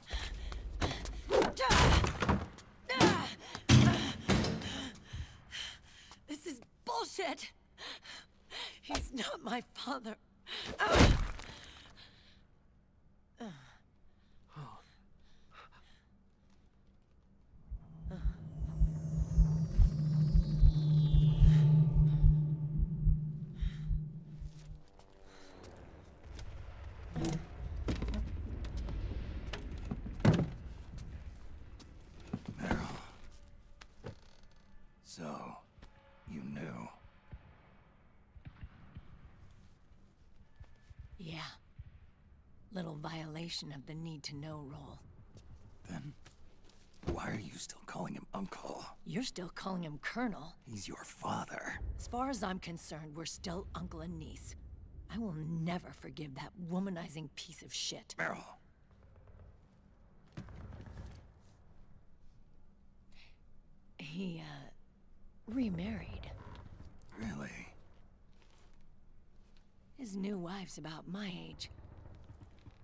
This is bullshit! He's not my father. So, you knew. Yeah. Little violation of the need-to-know rule. Then, why are you still calling him Uncle? You're still calling him Colonel. He's your father. As far as I'm concerned, we're still uncle and niece. I will never forgive that womanizing piece of shit. Meryl. He, remarried. Really? His new wife's about my age.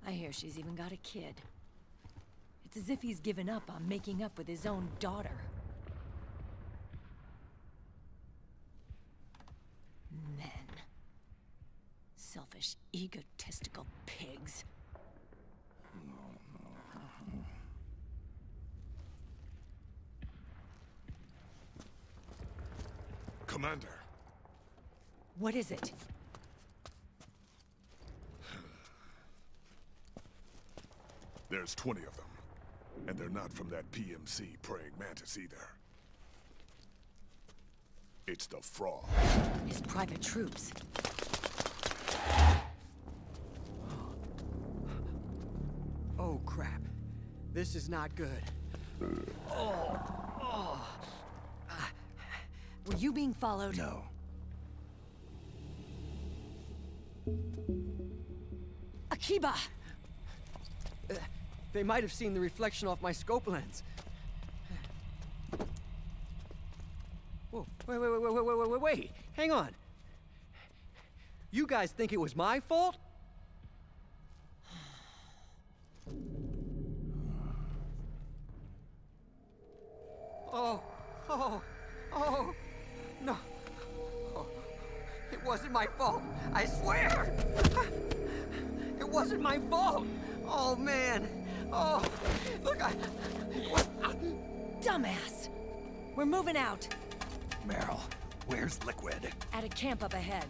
I hear she's even got a kid. It's as if he's given up on making up with his own daughter. Men. Selfish, egotistical pigs. Commander. What is it? There's 20 of them. And they're not from that PMC praying mantis either. It's the Frog. His private troops. Oh, crap. This is not good. Were you being followed? No. Akiba! They might have seen the reflection off my scope lens. Whoa, wait. Hang on. You guys think it was my fault? Oh, no. Oh, it wasn't my fault, I swear! It wasn't my fault! Oh, man. Oh, look, Dumbass! We're moving out. Meryl, where's Liquid? At a camp up ahead.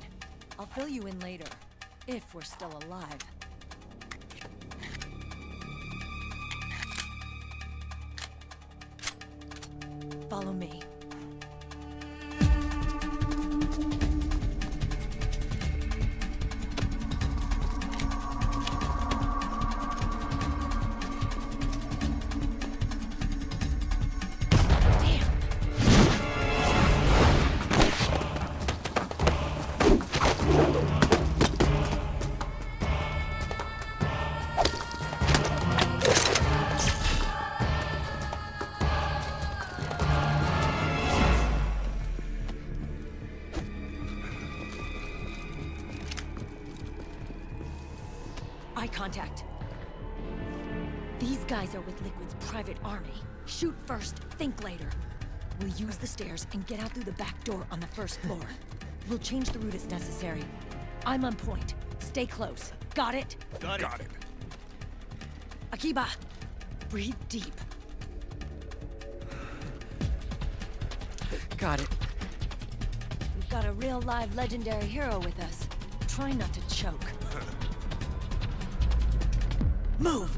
I'll fill you in later. If we're still alive. Follow me. Eye contact. These guys are with Liquid's private army. Shoot first, think later. We'll use the stairs and get out through the back door on the first floor. We'll change the route as necessary. I'm on point. Stay close. Got it? Got it. Akiba, breathe deep. Got it. We've got a real live legendary hero with us. Try not to choke. Move!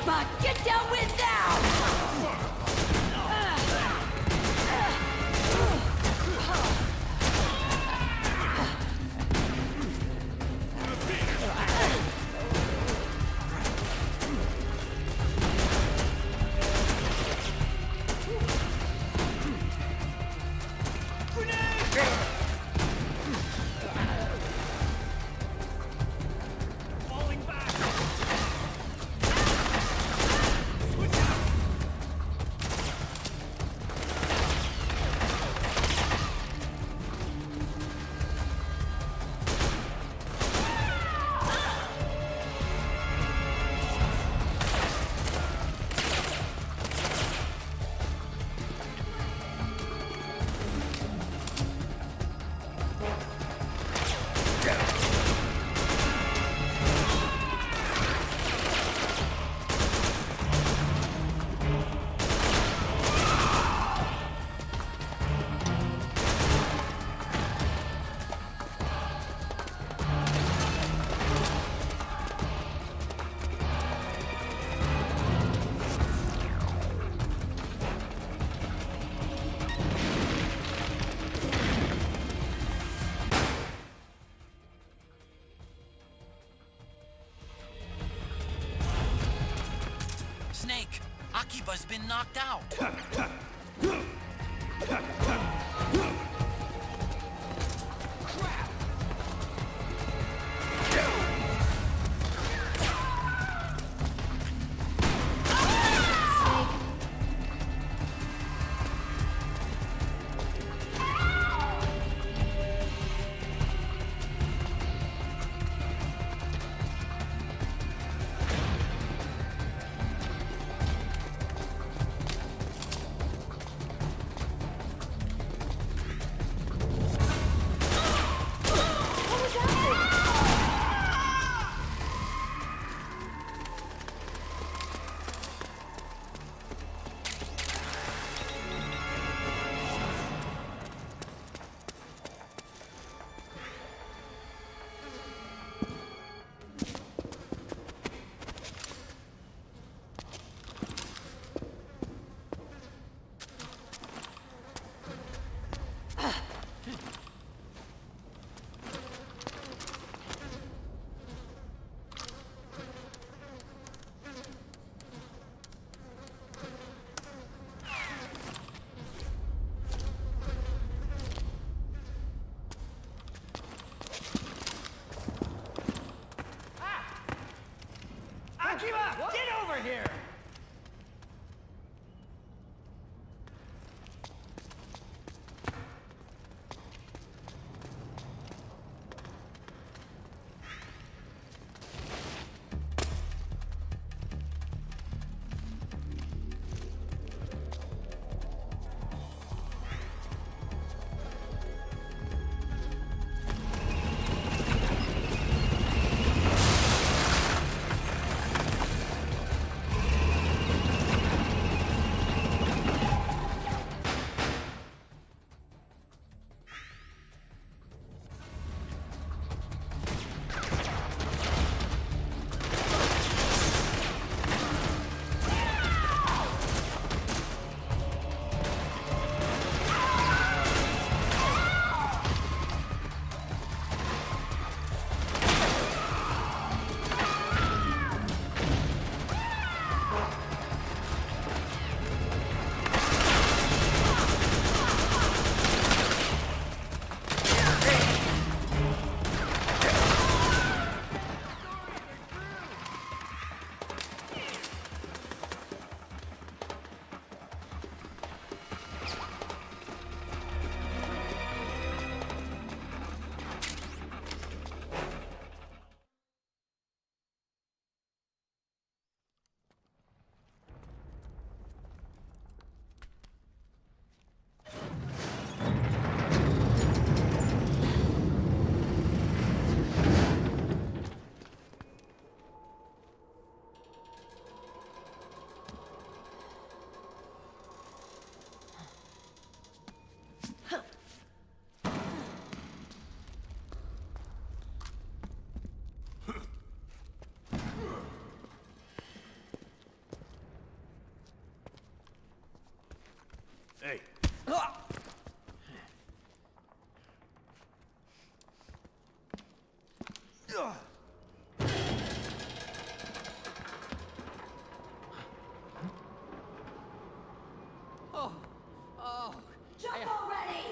Enigma, get down with now! Snake, Akiba's been knocked out. Akiba, get over here! Hey. Jump already!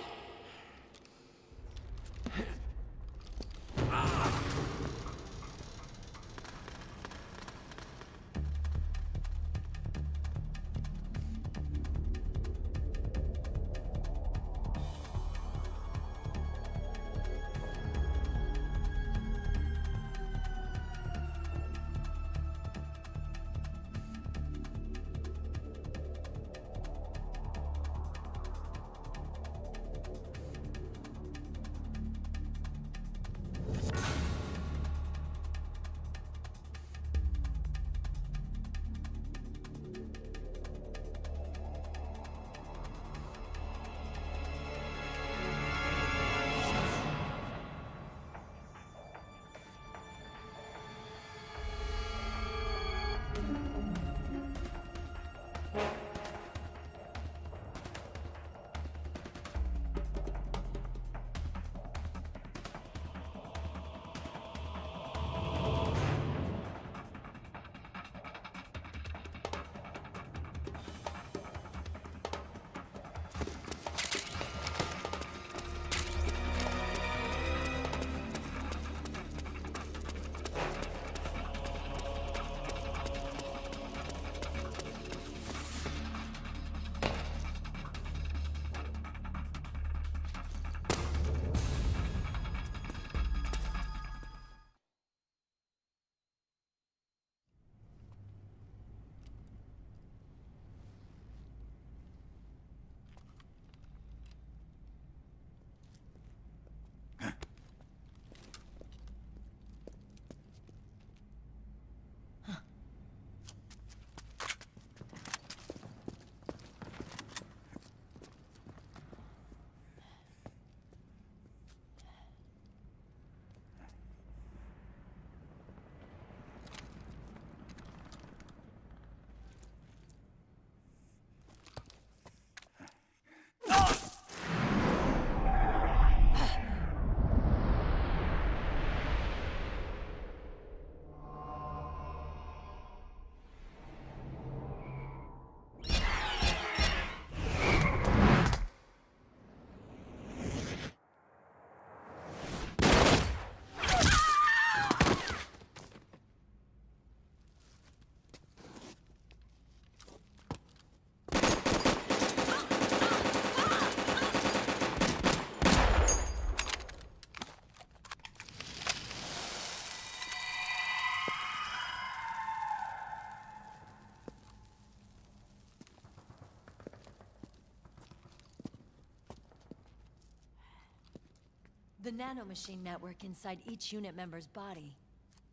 The nanomachine network inside each unit member's body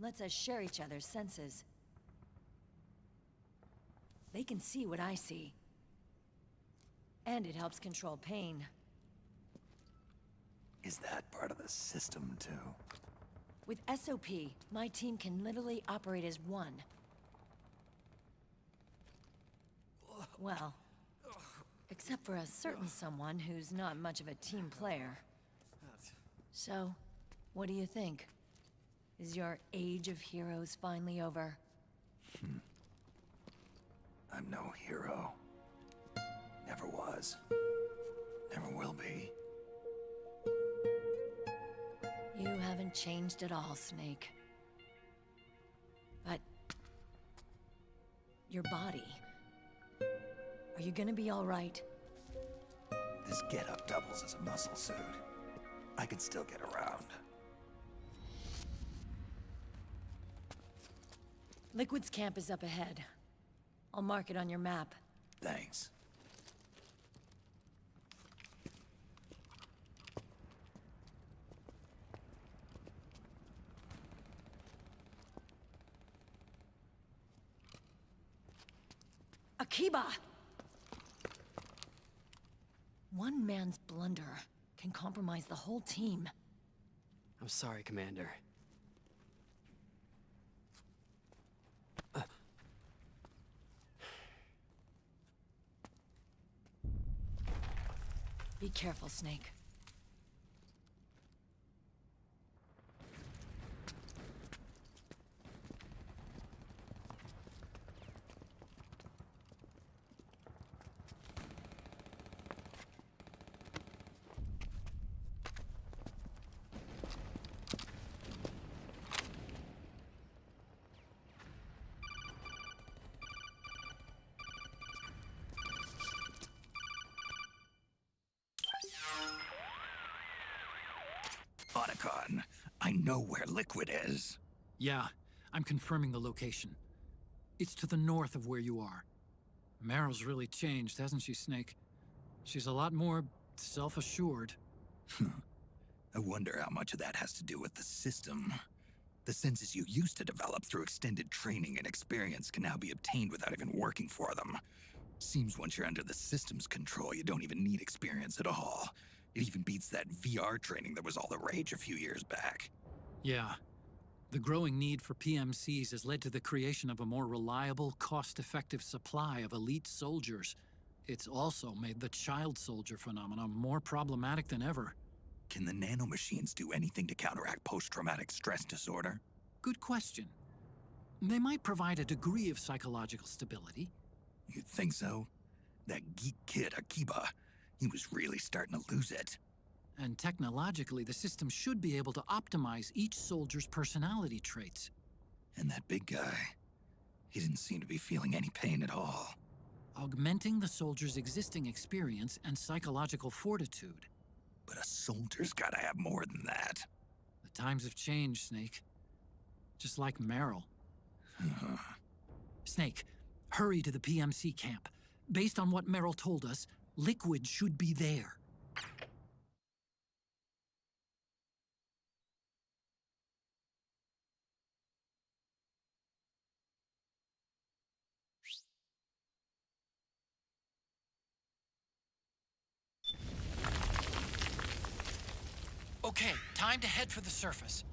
lets us share each other's senses. They can see what I see. And it helps control pain. Is that part of the system, too? With SOP, my team can literally operate as one. Well, except for a certain someone who's not much of a team player. So, what do you think? Is your age of heroes finally over? I'm no hero. Never was. Never will be. You haven't changed at all, Snake. But... your body... are you gonna be all right? This getup doubles as a muscle suit. I can still get around. Liquid's camp is up ahead. I'll mark it on your map. Thanks. Akiba! One man's blunder can compromise the whole team. I'm sorry, Commander. Be careful, Snake. Otacon, I know where Liquid is. Yeah, I'm confirming the location. It's to the north of where you are. Meryl's really changed, hasn't she, Snake? She's a lot more self-assured. I wonder how much of that has to do with the system. The senses you used to develop through extended training and experience can now be obtained without even working for them. Seems once you're under the system's control, you don't even need experience at all. It even beats that VR training that was all the rage a few years back. Yeah. The growing need for PMCs has led to the creation of a more reliable, cost-effective supply of elite soldiers. It's also made the child soldier phenomenon more problematic than ever. Can the nanomachines do anything to counteract post-traumatic stress disorder? Good question. They might provide a degree of psychological stability. You'd think so? That geek kid, Akiba, he was really starting to lose it. And technologically, the system should be able to optimize each soldier's personality traits. And that big guy, he didn't seem to be feeling any pain at all. Augmenting the soldier's existing experience and psychological fortitude. But a soldier's gotta have more than that. The times have changed, Snake. Just like Meryl. Snake, hurry to the PMC camp. Based on what Meryl told us, Liquid should be there. Okay, time to head for the surface.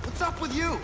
What's up with you?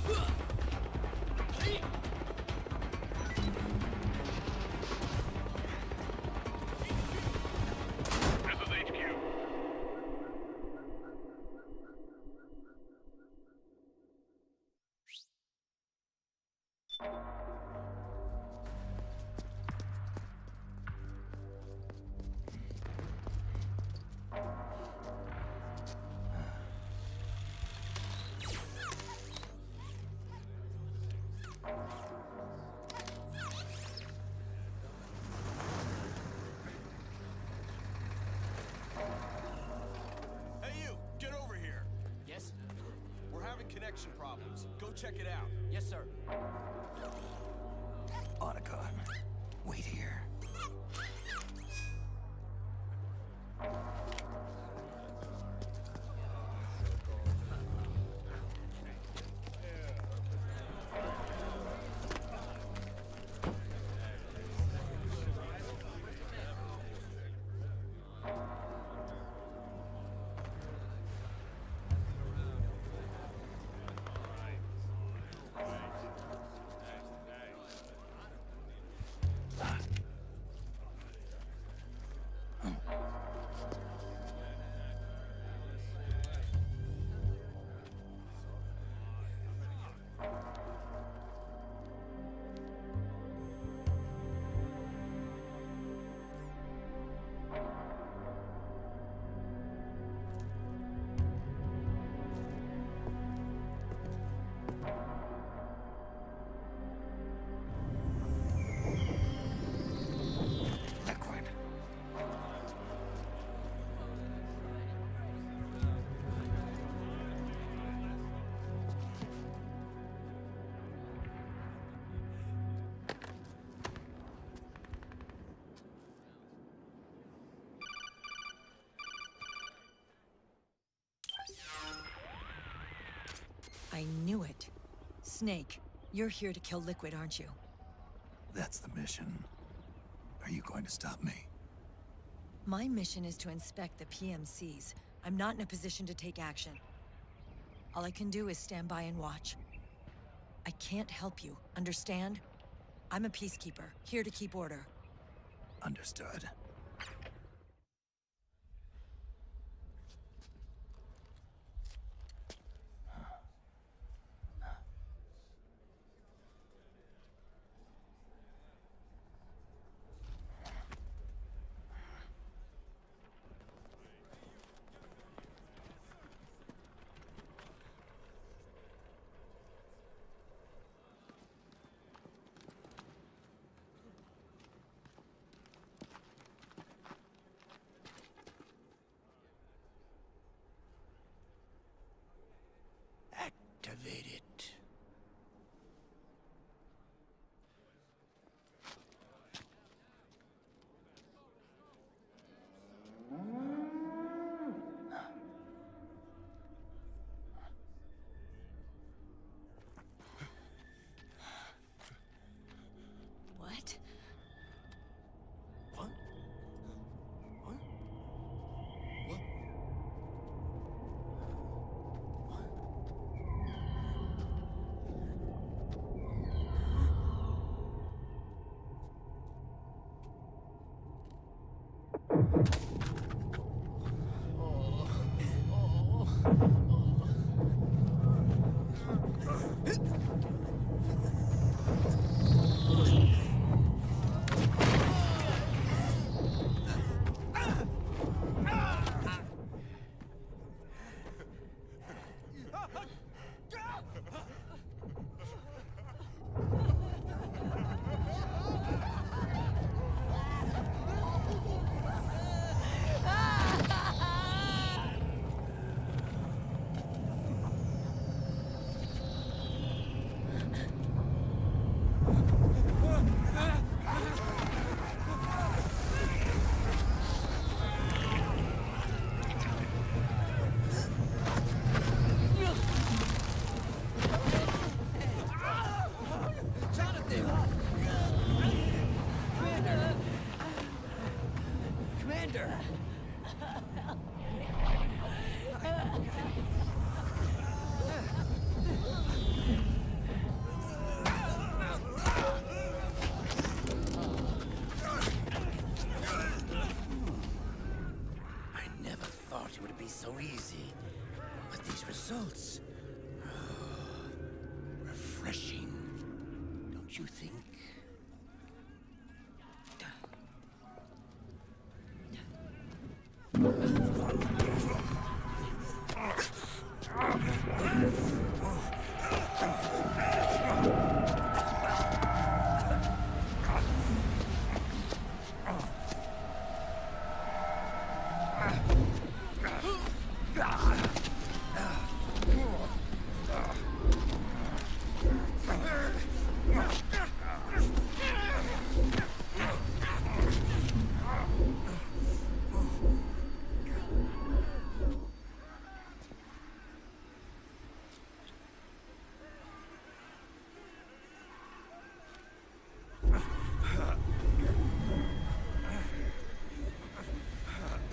This is HQ. Hey you, get over here. Yes? We're having connection problems. Go check it out. Yes, sir. Otacon, wait here. Liquid. I knew it. Snake, you're here to kill Liquid, aren't you? That's the mission. Are you going to stop me? My mission is to inspect the PMCs. I'm not in a position to take action. All I can do is stand by and watch. I can't help you, understand? I'm a peacekeeper, here to keep order. Understood. Activate it. What? What? What? What? refreshing, don't you think?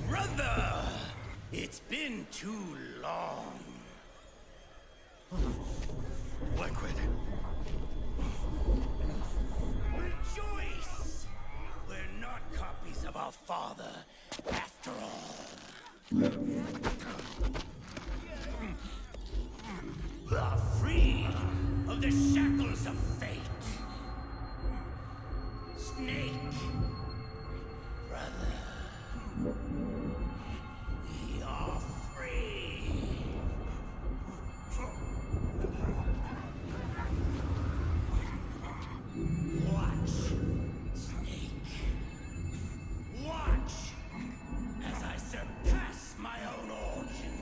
Brother! It's been too long. Liquid. Rejoice! We're not copies of our father, after all. We are free of the shackles of fate. Snake, brother. We are free. Watch, Snake. Watch as I surpass my own origin.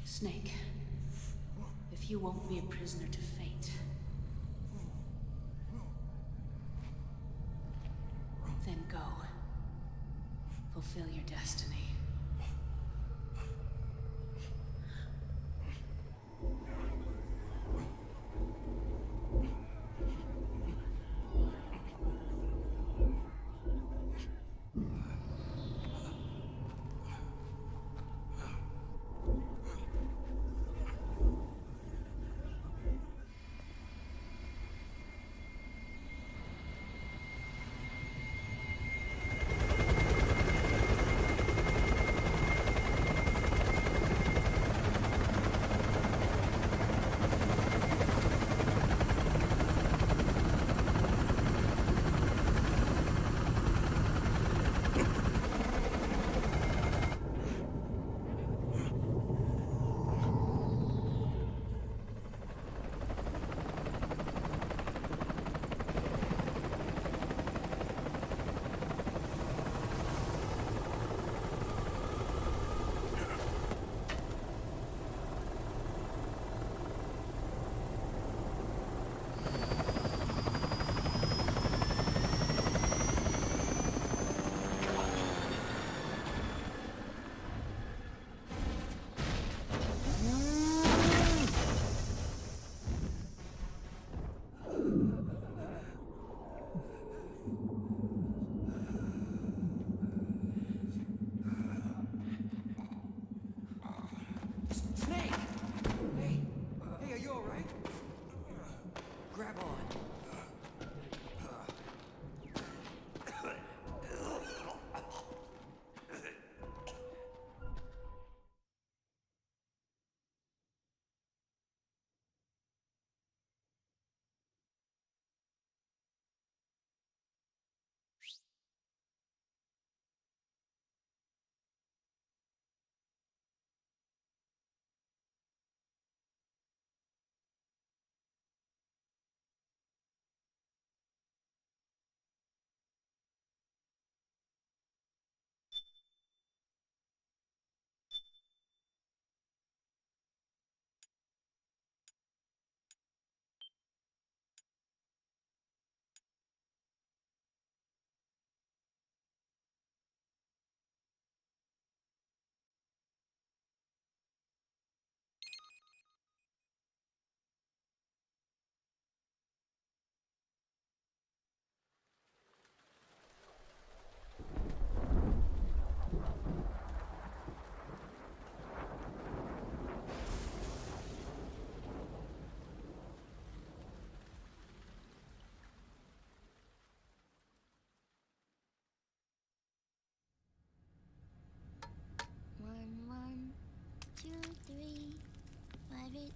Snake, if you won't be a prisoner to fate, then go. Fulfill your destiny.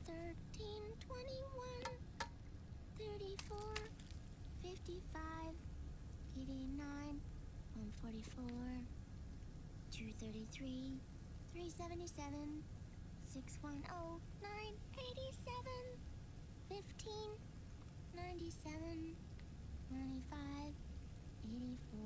13, 21, 34, 55, 89, 144, 233, 377, 610, 987, 15, 97, 95, 84.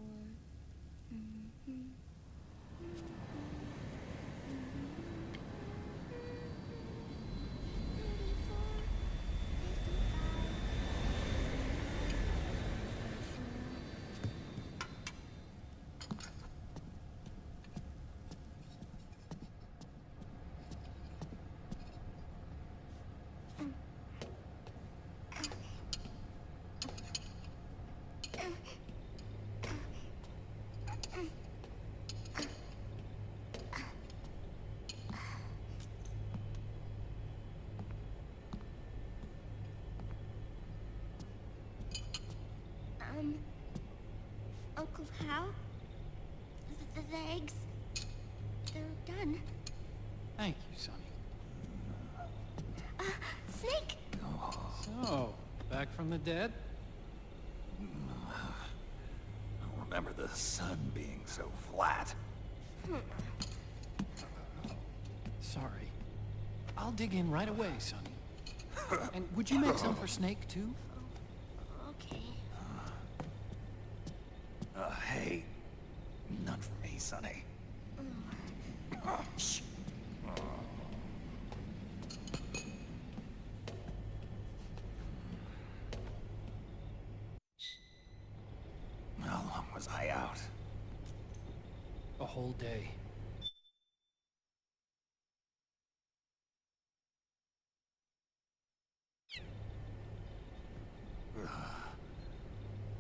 Uncle Hal? The eggs? They're done. Thank you, Sonny. Snake! So, back from the dead? I don't remember the sun being so flat. Sorry. I'll dig in right away, Sonny. And would you make some for Snake, too? Okay. Hey, none for me, Sonny. Shh. How long was I out? A whole day.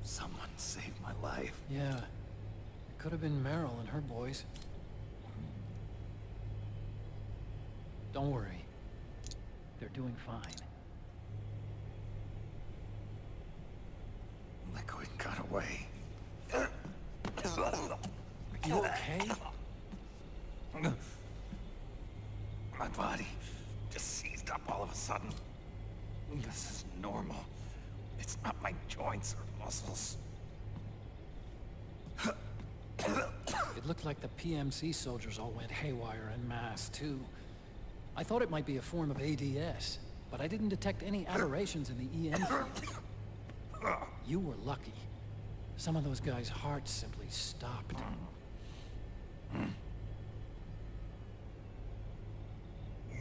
Someone saved my life. Yeah. It could have been Meryl and her boys. Don't worry. They're doing fine. Liquid got away. Are you okay? My body just seized up all of a sudden. This is normal. It's not my joints or muscles. It looked like the PMC soldiers all went haywire en masse, too. I thought it might be a form of ADS, but I didn't detect any aberrations in the EM field. You were lucky. Some of those guys' hearts simply stopped.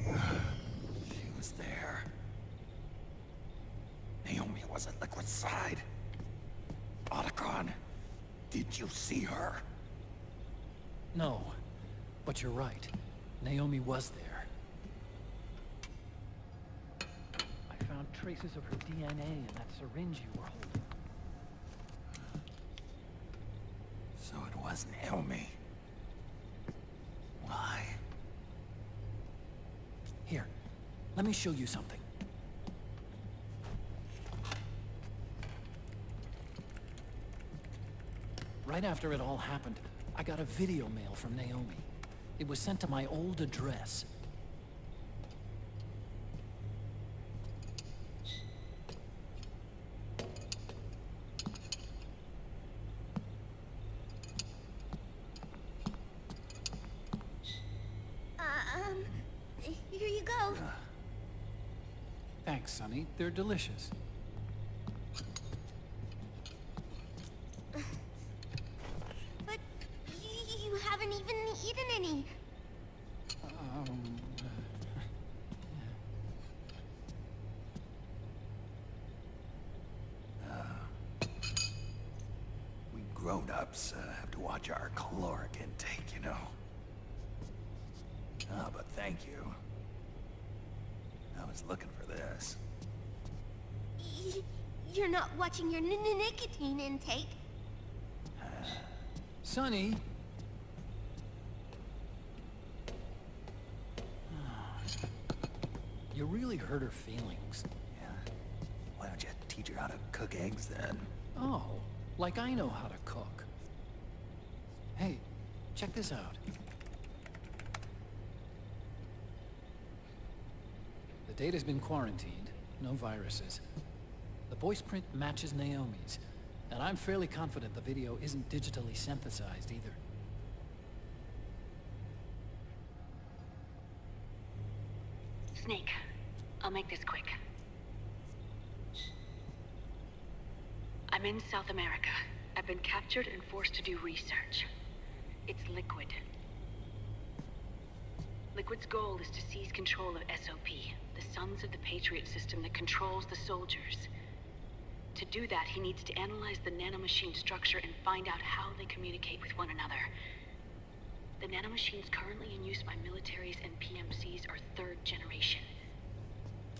She was there. Naomi was at Liquid's side. Otacon, did you see her? No, but you're right. Naomi was there. I found traces of her DNA in that syringe you were holding. So it was Naomi. Why? Here, let me show you something. Right after it all happened, I got a video mail from Naomi. It was sent to my old address. Here you go. Thanks, Sonny. They're delicious. But you haven't even eaten any. We grown-ups have to watch our caloric intake, you know. Ah, but thank you. I was looking for this. You're not watching your nicotine intake. Sonny! You really hurt her feelings. Yeah. Why don't you teach her how to cook eggs then? Oh, like I know how to cook. Hey, check this out. The data's been quarantined, no viruses. The voice print matches Naomi's, and I'm fairly confident the video isn't digitally synthesized either. Snake, I'll make this quick. I'm in South America. I've been captured and forced to do research. It's Liquid. Liquid's goal is to seize control of SOP, the Sons of the Patriot system that controls the soldiers. To do that, he needs to analyze the nanomachine structure and find out how they communicate with one another. The nanomachines currently in use by militaries and PMCs are third generation.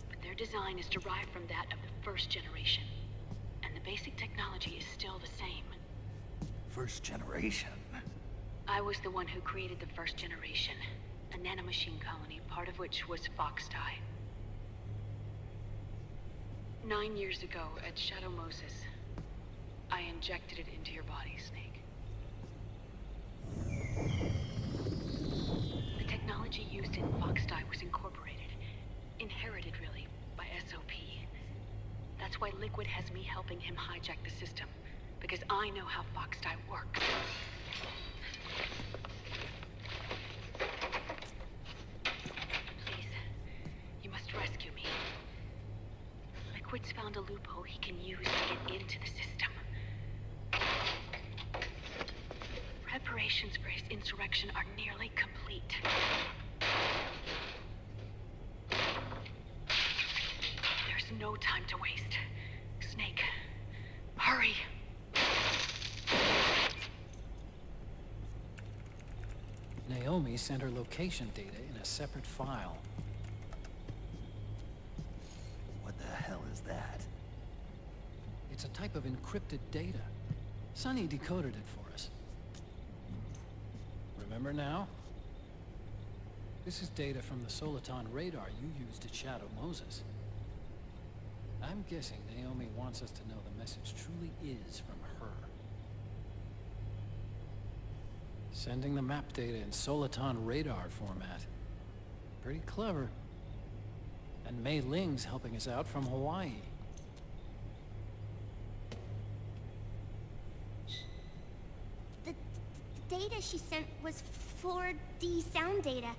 But their design is derived from that of the first generation. And the basic technology is still the same. First generation? I was the one who created the first generation. A nanomachine colony, part of which was Foxdie. 9 years ago, at Shadow Moses, I injected it into your body, Snake. The technology used in Foxdie was incorporated, inherited really, by SOP. That's why Liquid has me helping him hijack the system, because I know how Foxdie works. Please, you must rescue me. Liquid's found a loophole he can use to get into the system. Preparations for his insurrection are nearly complete. There's no time to waste. Snake, hurry! Naomi sent her location data in a separate file. What the hell is that? It's a type of encrypted data. Sonny decoded it for us. Remember now? This is data from the Soliton radar you used at Shadow Moses. I'm guessing Naomi wants us to know the message truly is from her. Sending the map data in Soliton radar format. Pretty clever. And Mei Ling's helping us out from Hawaii. The data she sent was 4D sound data.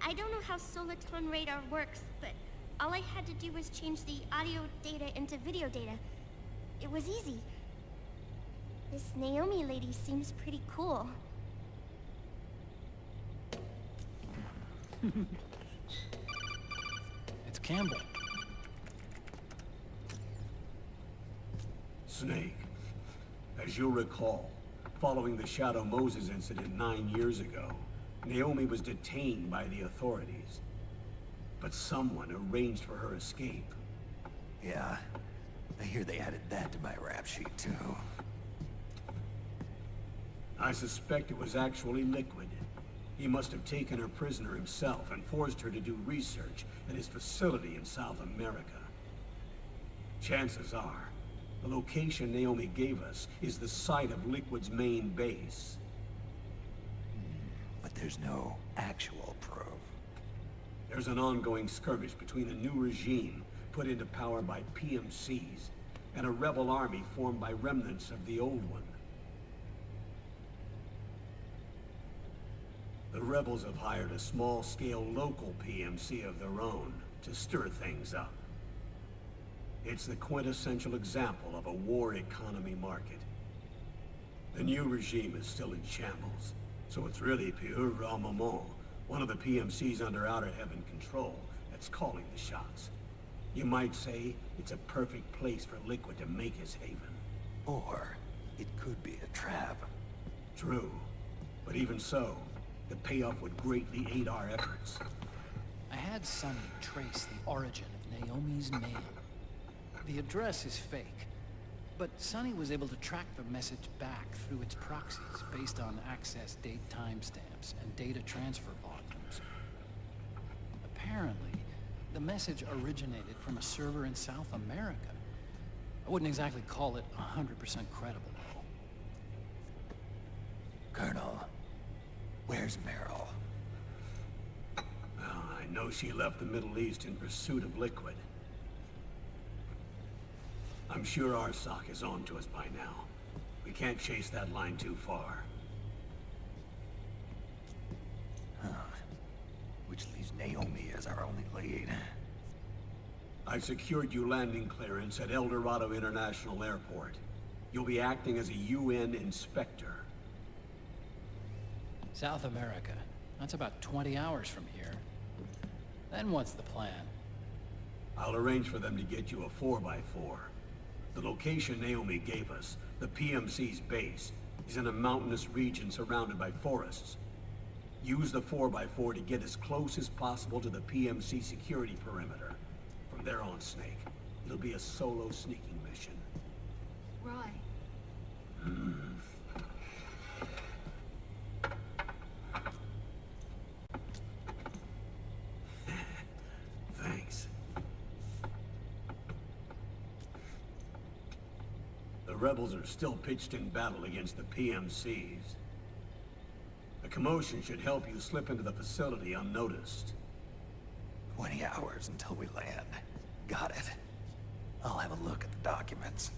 I don't know how Soliton radar works, but all I had to do was change the audio data into video data. It was easy. This Naomi lady seems pretty cool. It's Campbell. Snake, as you'll recall, following the Shadow Moses incident 9 years ago, Naomi was detained by the authorities. But someone arranged for her escape. Yeah, I hear they added that to my rap sheet, too. I suspect it was actually Liquid. He must have taken her prisoner himself and forced her to do research at his facility in South America. Chances are, the location Naomi gave us is the site of Liquid's main base. But there's no actual proof. There's an ongoing skirmish between a new regime put into power by PMCs and a rebel army formed by remnants of the old one. The rebels have hired a small-scale local PMC of their own to stir things up. It's the quintessential example of a war economy market. The new regime is still in shambles, so it's really pure Ramamon, one of the PMCs under Outer Heaven control, that's calling the shots. You might say it's a perfect place for Liquid to make his haven. Or it could be a trap. True, but even so, the payoff would greatly aid our efforts. I had Sonny trace the origin of Naomi's mail. The address is fake, but Sonny was able to track the message back through its proxies based on access date timestamps and data transfer volumes. Apparently, the message originated from a server in South America. I wouldn't exactly call it 100% credible, though. Colonel, where's Meryl? Well, I know she left the Middle East in pursuit of Liquid. I'm sure RSOC is on to us by now. We can't chase that line too far. Which leaves Naomi as our only lead. I've secured you landing clearance at El Dorado International Airport. You'll be acting as a UN inspector. South America. That's about 20 hours from here. Then what's the plan? I'll arrange for them to get you a 4x4. The location Naomi gave us, the PMC's base, is in a mountainous region surrounded by forests. Use the 4x4 to get as close as possible to the PMC security perimeter. From there on, Snake, it'll be a solo sneaking mission. Roy. Thanks. The rebels are still pitched in battle against the PMCs. The commotion should help you slip into the facility unnoticed. 20 hours until we land. Got it. I'll have a look at the documents.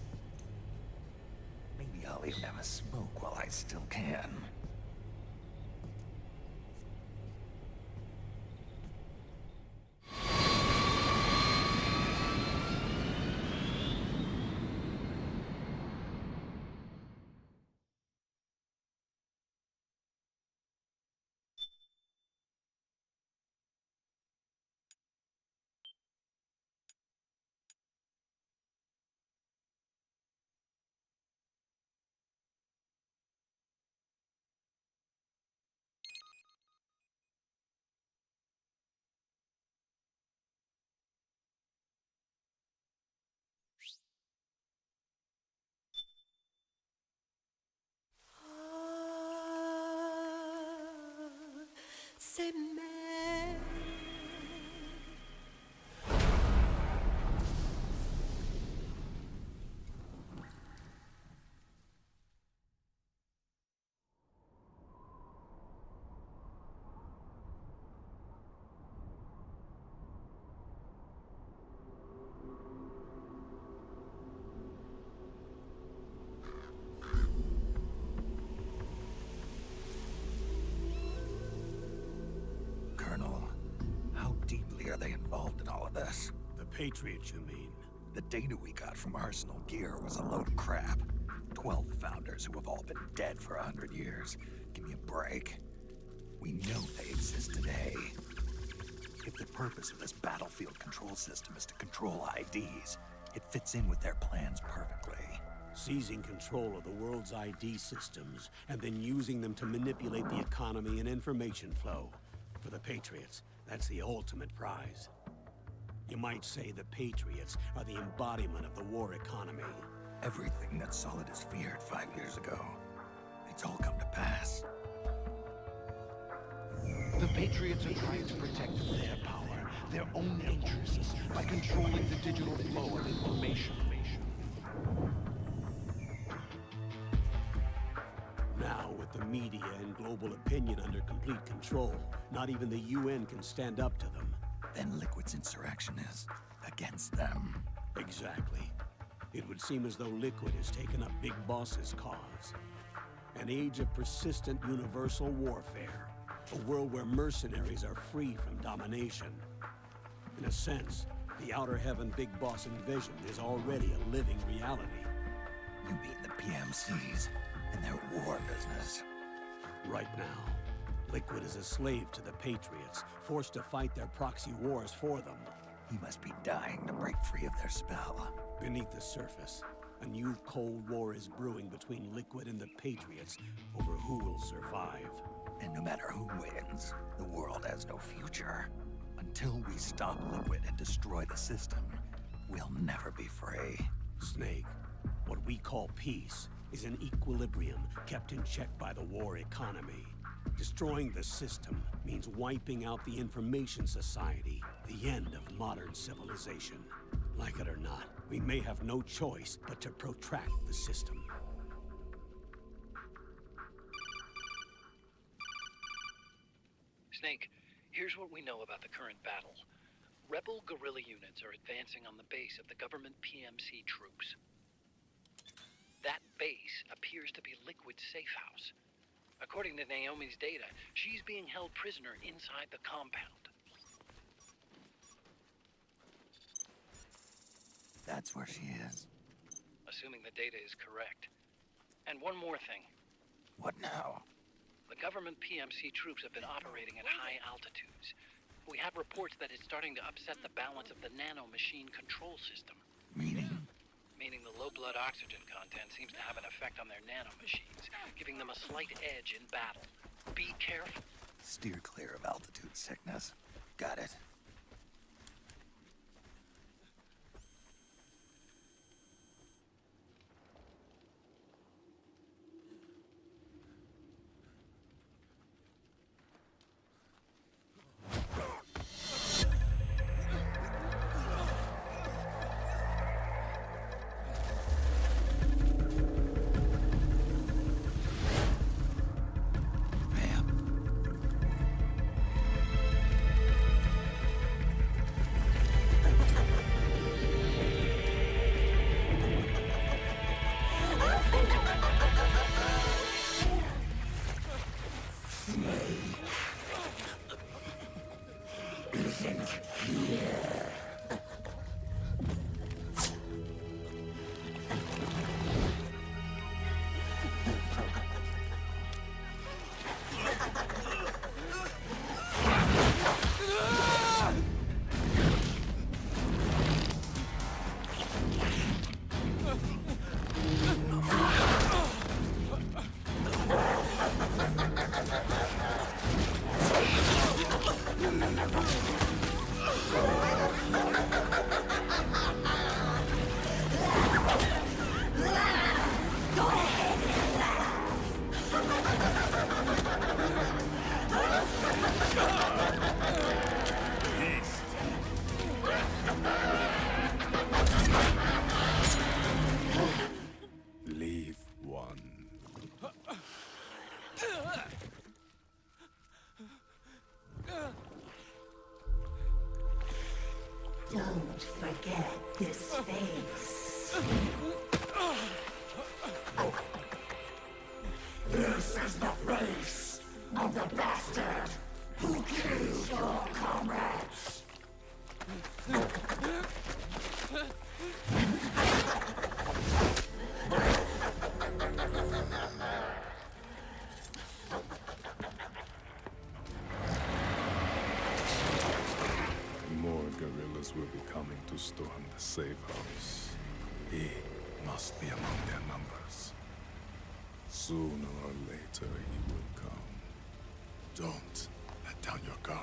Maybe I'll even have a smoke while I still can. Are they involved in all of this? The Patriots, you mean? The data we got from Arsenal Gear was a load of crap. 12 founders who have all been dead for 100 years. Give me a break. We know they exist today. If the purpose of this battlefield control system is to control IDs, it fits in with their plans perfectly. Seizing control of the world's ID systems, and then using them to manipulate the economy and information flow. For the Patriots, that's the ultimate prize. You might say the Patriots are the embodiment of the war economy. Everything that Solid has feared 5 years ago, it's all come to pass. The Patriots are trying to protect their power, their own interests, by controlling the digital flow of information. Now, with the media and global opinion under complete control, not even the UN can stand up to them. Then Liquid's insurrection is against them. Exactly. It would seem as though Liquid has taken up Big Boss's cause. An age of persistent universal warfare. A world where mercenaries are free from domination. In a sense, the Outer Heaven Big Boss envisioned is already a living reality. You mean the PMCs and their war business? Right now, Liquid is a slave to the Patriots, forced to fight their proxy wars for them. He must be dying to break free of their spell. Beneath the surface, a new Cold War is brewing between Liquid and the Patriots over who will survive. And no matter who wins, the world has no future. Until we stop Liquid and destroy the system, we'll never be free. Snake, what we call peace is an equilibrium kept in check by the war economy. Destroying the system means wiping out the information society, the end of modern civilization. Like it or not, we may have no choice but to protract the system. Snake, Here's what we know about the current battle. Rebel guerrilla units are advancing on the base of the government PMC troops. That base appears to be Liquid's safe house. According to Naomi's data, she's being held prisoner inside the compound. That's where she is. Assuming the data is correct. And one more thing. What now? The government PMC troops have been operating at high altitudes. We have reports that it's starting to upset the balance of the nano-machine control system. Meaning? Meaning the low blood oxygen content seems to have an effect on their nano-machines, giving them a slight edge in battle. Be careful. Steer clear of altitude sickness. Got it. Leave one. Don't forget this face. This is the face of the bastard who killed your comrades. More guerrillas will be coming to storm the safe house. He must be among their numbers. Sooner or later he will come. Don't let down your guard.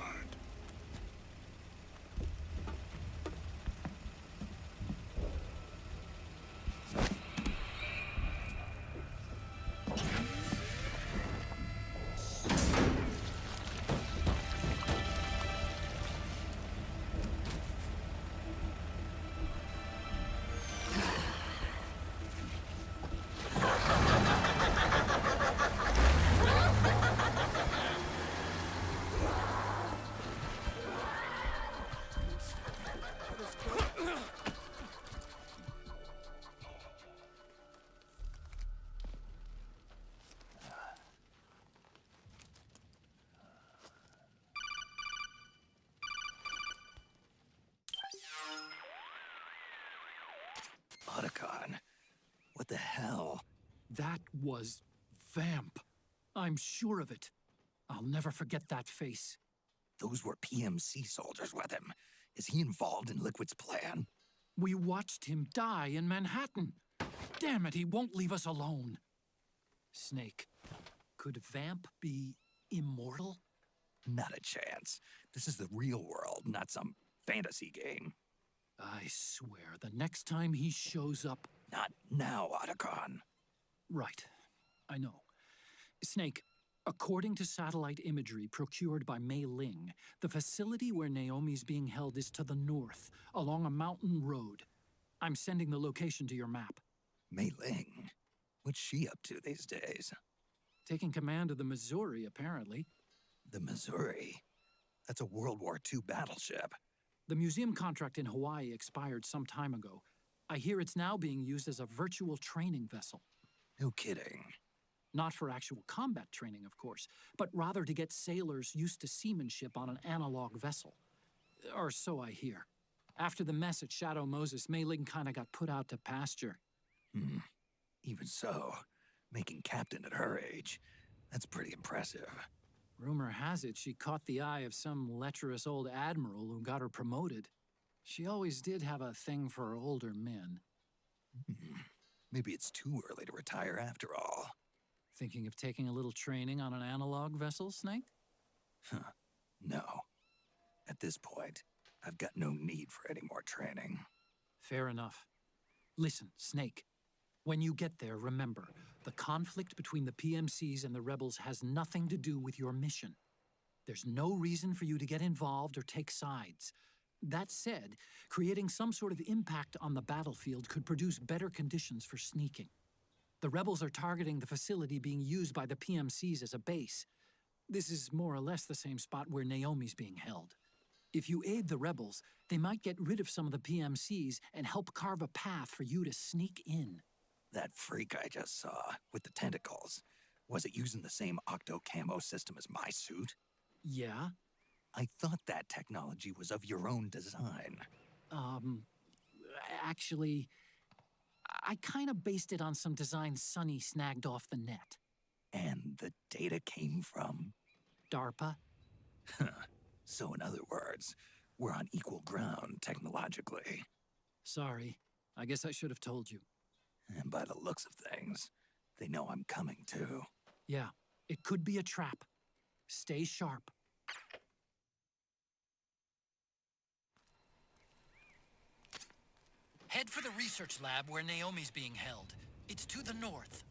Otacon. What the hell? That was Vamp. I'm sure of it. I'll never forget that face. Those were PMC soldiers with him. Is he involved in Liquid's plan? We watched him die in Manhattan. Damn it, he won't leave us alone. Snake, could Vamp be immortal? Not a chance. This is the real world, not some fantasy game. I swear, the next time he shows up... Not now, Otacon. Right. I know. Snake, according to satellite imagery procured by Mei Ling, the facility where Naomi's being held is to the north, along a mountain road. I'm sending the location to your map. Mei Ling? What's she up to these days? Taking command of the Missouri, apparently. The Missouri? That's a World War II battleship. The museum contract in Hawaii expired some time ago. I hear it's now being used as a virtual training vessel. No kidding. Not for actual combat training, of course, but rather to get sailors used to seamanship on an analog vessel. Or so I hear. After the mess at Shadow Moses, Mei Ling kinda got put out to pasture. Even so, making captain at her age, that's pretty impressive. Rumor has it she caught the eye of some lecherous old admiral who got her promoted. She always did have a thing for older men. Maybe it's too early to retire after all. Thinking of taking a little training on an analog vessel, Snake? No. At this point, I've got no need for any more training. Fair enough. Listen, Snake. When you get there, remember, the conflict between the PMCs and the rebels has nothing to do with your mission. There's no reason for you to get involved or take sides. That said, creating some sort of impact on the battlefield could produce better conditions for sneaking. The rebels are targeting the facility being used by the PMCs as a base. This is more or less the same spot where Naomi's being held. If you aid the rebels, they might get rid of some of the PMCs and help carve a path for you to sneak in. That freak I just saw, with the tentacles, was it using the same octo-camo system as my suit? Yeah? I thought that technology was of your own design. Actually, I kinda based it on some designs Sonny snagged off the net. And the data came from? DARPA. So in other words, we're on equal ground technologically. Sorry. I guess I should have told you. And by the looks of things, they know I'm coming too. Yeah, it could be a trap. Stay sharp. Head for the research lab where Naomi's being held. It's to the north.